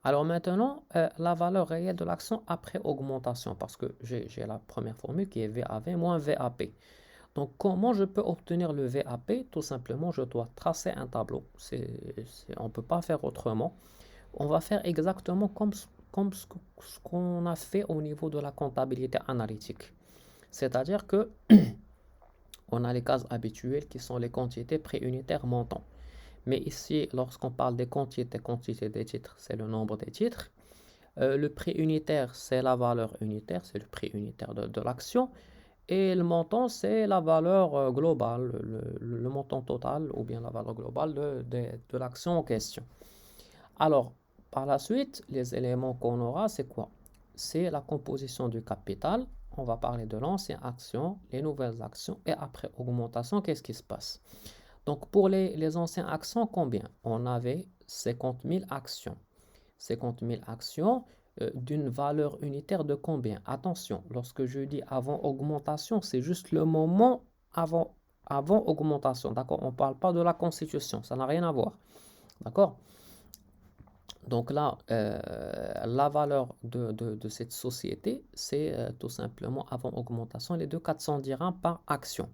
Alors maintenant, la valeur réelle de l'action après augmentation, parce que j'ai la première formule qui est VAV moins VAP. Donc comment je peux obtenir le VAP? Tout simplement, je dois tracer un tableau. On ne peut pas faire autrement. On va faire exactement comme ce qu'on a fait au niveau de la comptabilité analytique. C'est-à-dire que on a les cases habituelles qui sont les quantités préunitaires montants. Mais ici, lorsqu'on parle des quantités des titres, c'est le nombre des titres. Le prix unitaire, c'est la valeur unitaire, c'est le prix unitaire de l'action. Et le montant, c'est la valeur globale, le montant total ou bien la valeur globale de l'action en question. Alors, par la suite, les éléments qu'on aura, c'est quoi? C'est la composition du capital. On va parler de l'ancienne action, les nouvelles actions et après augmentation, qu'est-ce qui se passe? Donc, pour les anciennes actions, combien? On avait 50 000 actions. 50 000 actions d'une valeur unitaire de combien? Attention, lorsque je dis avant augmentation, c'est juste le moment avant augmentation. D'accord? On ne parle pas de la constitution, ça n'a rien à voir. D'accord? Donc là, la valeur de cette société, c'est tout simplement avant augmentation, les 400 dirhams par action.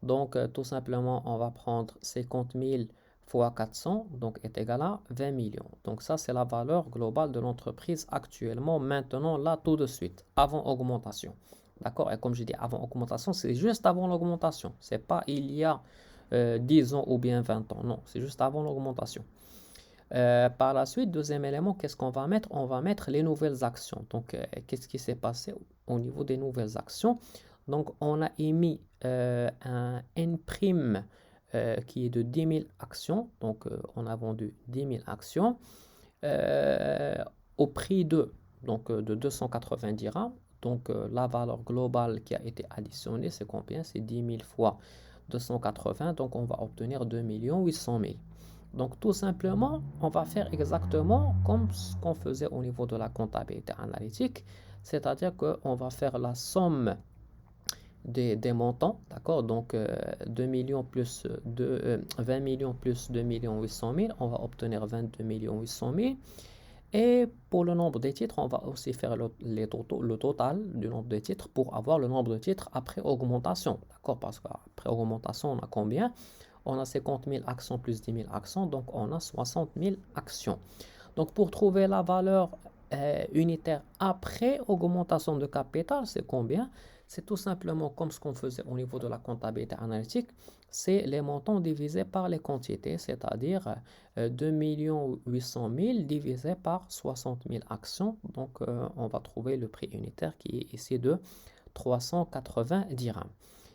Donc tout simplement, on va prendre 50 000 fois 400, donc est égal à 20 millions. Donc ça, c'est la valeur globale de l'entreprise actuellement, maintenant, là, tout de suite, avant augmentation. D'accord? Et comme je dis, avant augmentation, c'est juste avant l'augmentation. C'est pas il y a 10 ans ou bien 20 ans. Non, c'est juste avant l'augmentation. Par la suite, deuxième élément, qu'est-ce qu'on va mettre? On va mettre les nouvelles actions. Donc, qu'est-ce qui s'est passé au niveau des nouvelles actions? Donc, on a émis un N' qui est de 10 000 actions. Donc, on a vendu 10 000 actions euh, au prix de 290 dirhams. Donc, la valeur globale qui a été additionnée, c'est combien? C'est 10 000 fois 280. Donc, on va obtenir 2 800 000. Donc, tout simplement, on va faire exactement comme ce qu'on faisait au niveau de la comptabilité analytique, c'est-à-dire qu'on va faire la somme des montants, d'accord? Donc, 2 millions plus 20 millions plus 2 800 000, on va obtenir 22 800 000. Et pour le nombre de titres, on va aussi faire le total du nombre de titres pour avoir le nombre de titres après augmentation, d'accord? Parce qu'après augmentation, on a combien? On a 50 000 actions plus 10 000 actions, donc on a 60 000 actions. Donc pour trouver la valeur unitaire après augmentation de capital, c'est combien? C'est tout simplement comme ce qu'on faisait au niveau de la comptabilité analytique, c'est les montants divisés par les quantités, c'est-à-dire 2 800 000 divisé par 60 000 actions. Donc on va trouver le prix unitaire qui est ici de 380 dirhams.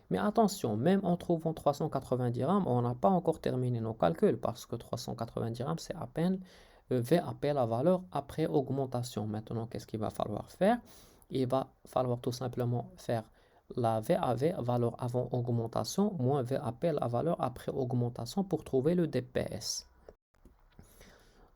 Mais attention, même en trouvant 380 dirhams, on n'a pas encore terminé nos calculs parce que 380 dirhams, c'est à peine VAP, la valeur après augmentation. Maintenant, qu'est-ce qu'il va falloir faire? Il va falloir tout simplement faire la VAV, valeur avant augmentation, moins VAP, la valeur après augmentation pour trouver le DPS.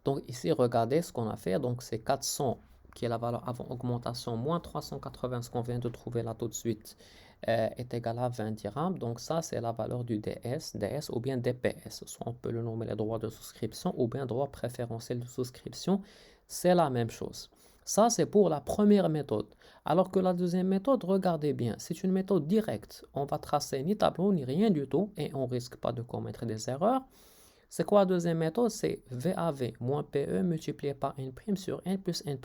Donc ici, regardez ce qu'on a fait. Donc c'est 400 qui est la valeur avant augmentation, moins 380, ce qu'on vient de trouver là tout de suite, est égal à 20 dirhams. Donc ça, c'est la valeur du DS ou bien DPS. Soit on peut le nommer les droits de souscription ou bien droit préférentiel de souscription. C'est la même chose. Ça, c'est pour la première méthode. Alors que la deuxième méthode, regardez bien, c'est une méthode directe. On va tracer ni tableau ni rien du tout et on ne risque pas de commettre des erreurs. C'est quoi la deuxième méthode? C'est VAV moins PE multiplié par N' sur N plus N'.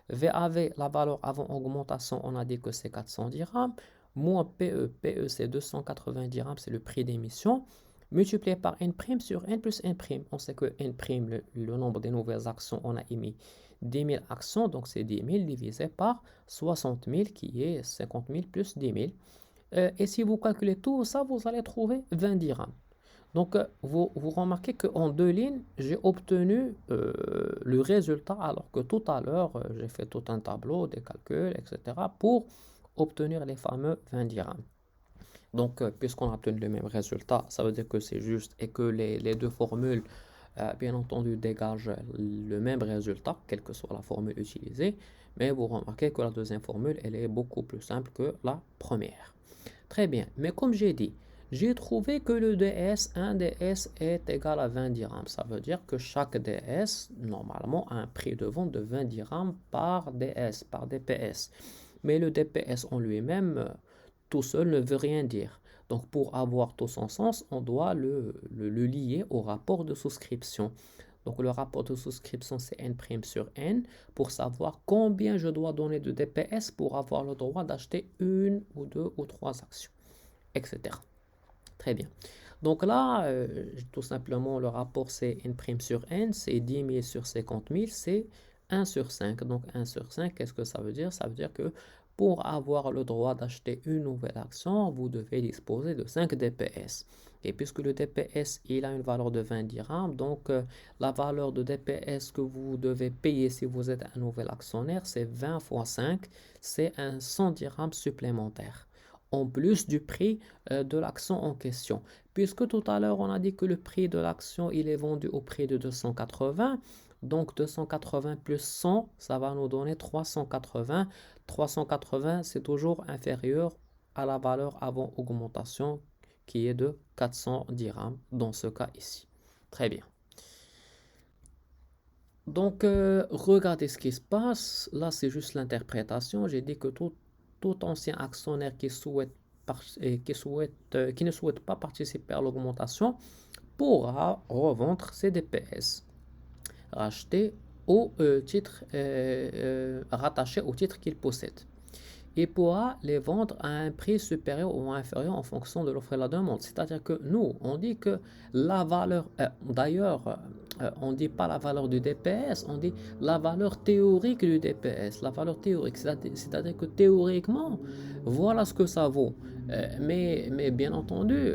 VAV, la valeur avant augmentation, on a dit que c'est 400 dirhams. Moins PE, PE c'est 280 dirhams, c'est le prix d'émission. Multiplié par N' sur N plus N'. On sait que N', le nombre des nouvelles actions, on a émis 10 000 actions, donc c'est 10 000 divisé par 60 000 qui est 50 000 plus 10 000. Et si vous calculez tout ça, vous allez trouver 20 dirhams. Donc, vous remarquez qu'en deux lignes, j'ai obtenu le résultat, alors que tout à l'heure, j'ai fait tout un tableau, des calculs, etc., pour obtenir les fameux 20 dirhams. Donc, puisqu'on a obtenu le même résultat, ça veut dire que c'est juste et que les deux formules, bien entendu, dégagent le même résultat, quelle que soit la formule utilisée. Mais vous remarquez que la deuxième formule, elle est beaucoup plus simple que la première. Très bien, mais comme j'ai dit, j'ai trouvé que le DS, un DS est égal à 20 dirhams. Ça veut dire que chaque DS, normalement, a un prix de vente de 20 dirhams par DS, par DPS. Mais le DPS en lui-même, tout seul ne veut rien dire. Donc pour avoir tout son sens, on doit le lier au rapport de souscription. Donc le rapport de souscription, c'est N' sur N pour savoir combien je dois donner de DPS pour avoir le droit d'acheter une ou deux ou trois actions, etc. Très bien. Donc là, tout simplement, le rapport, c'est N' sur N, c'est 10 000 sur 50 000, c'est 1 sur 5. Donc 1 sur 5, qu'est-ce que ça veut dire? Ça veut dire que pour avoir le droit d'acheter une nouvelle action, vous devez disposer de 5 DPS. Et puisque le DPS, il a une valeur de 20 dirhams, donc la valeur de DPS que vous devez payer si vous êtes un nouvel actionnaire, c'est 20 fois 5, c'est un 100 dirhams supplémentaire, en plus du prix de l'action en question. Puisque tout à l'heure, on a dit que le prix de l'action, il est vendu au prix de 280. Donc 280 plus 100, ça va nous donner 380. 380, c'est toujours inférieur à la valeur avant augmentation qui est de 400 dirhams dans ce cas ici. Très bien. Donc, regardez ce qui se passe. Là, c'est juste l'interprétation. J'ai dit que tout ancien actionnaire qui ne souhaite pas participer à l'augmentation pourra revendre ses DPS rachetés au titre rattaché au titre qu'il possède. Il pourra les vendre à un prix supérieur ou inférieur en fonction de l'offre et la demande. C'est-à-dire que nous, on dit que la valeur, d'ailleurs, on ne dit pas la valeur du DPS, on dit la valeur théorique du DPS, la valeur théorique. C'est-à-dire que théoriquement, voilà ce que ça vaut. Mais bien entendu,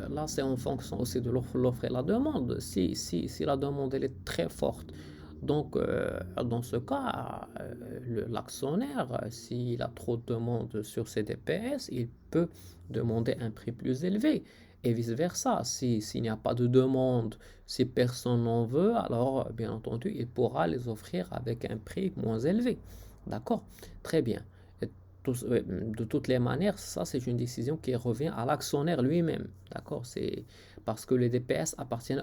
là, c'est en fonction aussi de l'offre et la demande. Si la demande elle est très forte, donc, dans ce cas, l'actionnaire, s'il a trop de demandes sur ses DPS, il peut demander un prix plus élevé. Et vice-versa, s'il n'y a pas de demande, si personne n'en veut, alors, bien entendu, il pourra les offrir avec un prix moins élevé. D'accord? Très bien. De toutes les manières, ça, c'est une décision qui revient à l'actionnaire lui-même. D'accord? C'est parce que les DPS appartient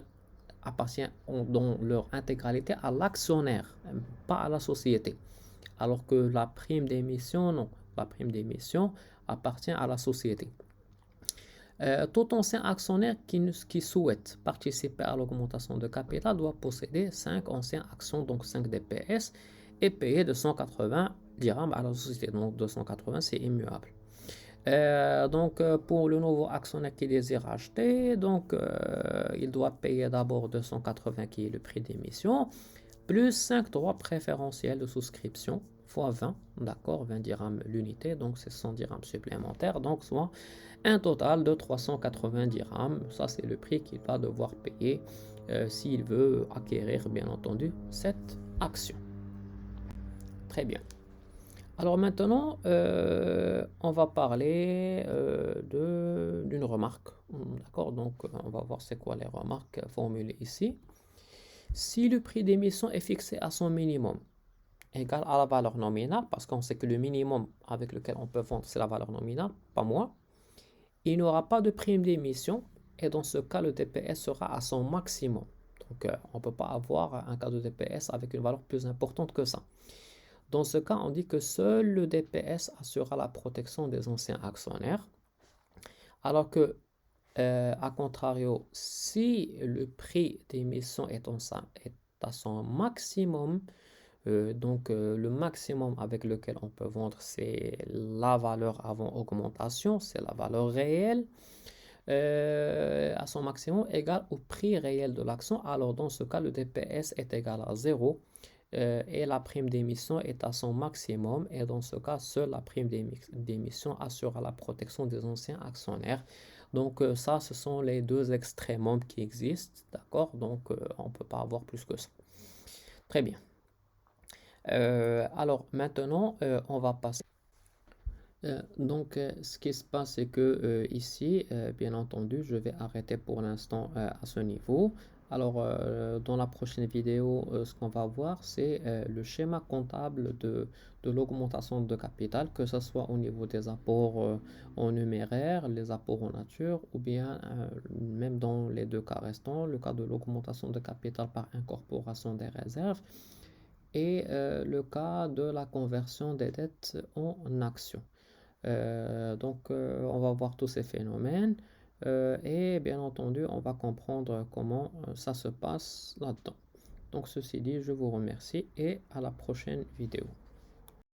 dans leur intégralité à l'actionnaire, pas à la société. Alors que la prime d'émission, non. La prime d'émission appartient à la société. Tout ancien actionnaire qui souhaite participer à l'augmentation de capital doit posséder 5 anciennes actions, donc 5 DPS, et payer 280 dirhams à la société. Donc 280, c'est immuable. Donc, pour le nouveau actionnaire qui désire acheter, donc, il doit payer d'abord 280 qui est le prix d'émission, plus 5 droits préférentiels de souscription fois 20, d'accord, 20 dirhams l'unité, donc c'est 100 dirhams supplémentaires, donc soit un total de 380 dirhams. Ça, c'est le prix qu'il va devoir payer s'il veut acquérir, bien entendu, cette action. Très bien. Alors maintenant, on va parler d'une remarque. D'accord? Donc, on va voir c'est quoi les remarques formulées ici. Si le prix d'émission est fixé à son minimum, égal à la valeur nominale, parce qu'on sait que le minimum avec lequel on peut vendre, c'est la valeur nominale, pas moins, il n'y aura pas de prime d'émission, et dans ce cas, le DPS sera à son maximum. Donc, on ne peut pas avoir un cas de DPS avec une valeur plus importante que ça. Dans ce cas, on dit que seul le DPS assurera la protection des anciens actionnaires, alors que, à contrario, si le prix d'émission est à son maximum, donc le maximum avec lequel on peut vendre, c'est la valeur avant augmentation, c'est la valeur réelle, à son maximum égal au prix réel de l'action, alors dans ce cas, le DPS est égal à 0. Et la prime d'émission est à son maximum, et dans ce cas, seule la prime d'émission assurera la protection des anciens actionnaires. Donc ça, ce sont les deux extrêmes qui existent, d'accord? Donc on ne peut pas avoir plus que ça. Très bien. Alors maintenant, on va passer. Donc, ce qui se passe, c'est que ici, bien entendu, je vais arrêter pour l'instant à ce niveau. Alors, dans la prochaine vidéo, ce qu'on va voir, c'est le schéma comptable de l'augmentation de capital, que ce soit au niveau des apports en numéraire, les apports en nature, ou bien même dans les deux cas restants, le cas de l'augmentation de capital par incorporation des réserves et le cas de la conversion des dettes en actions. Donc, on va voir tous ces phénomènes et bien entendu, on va comprendre comment ça se passe là-dedans. Donc, ceci dit, je vous remercie et à la prochaine vidéo.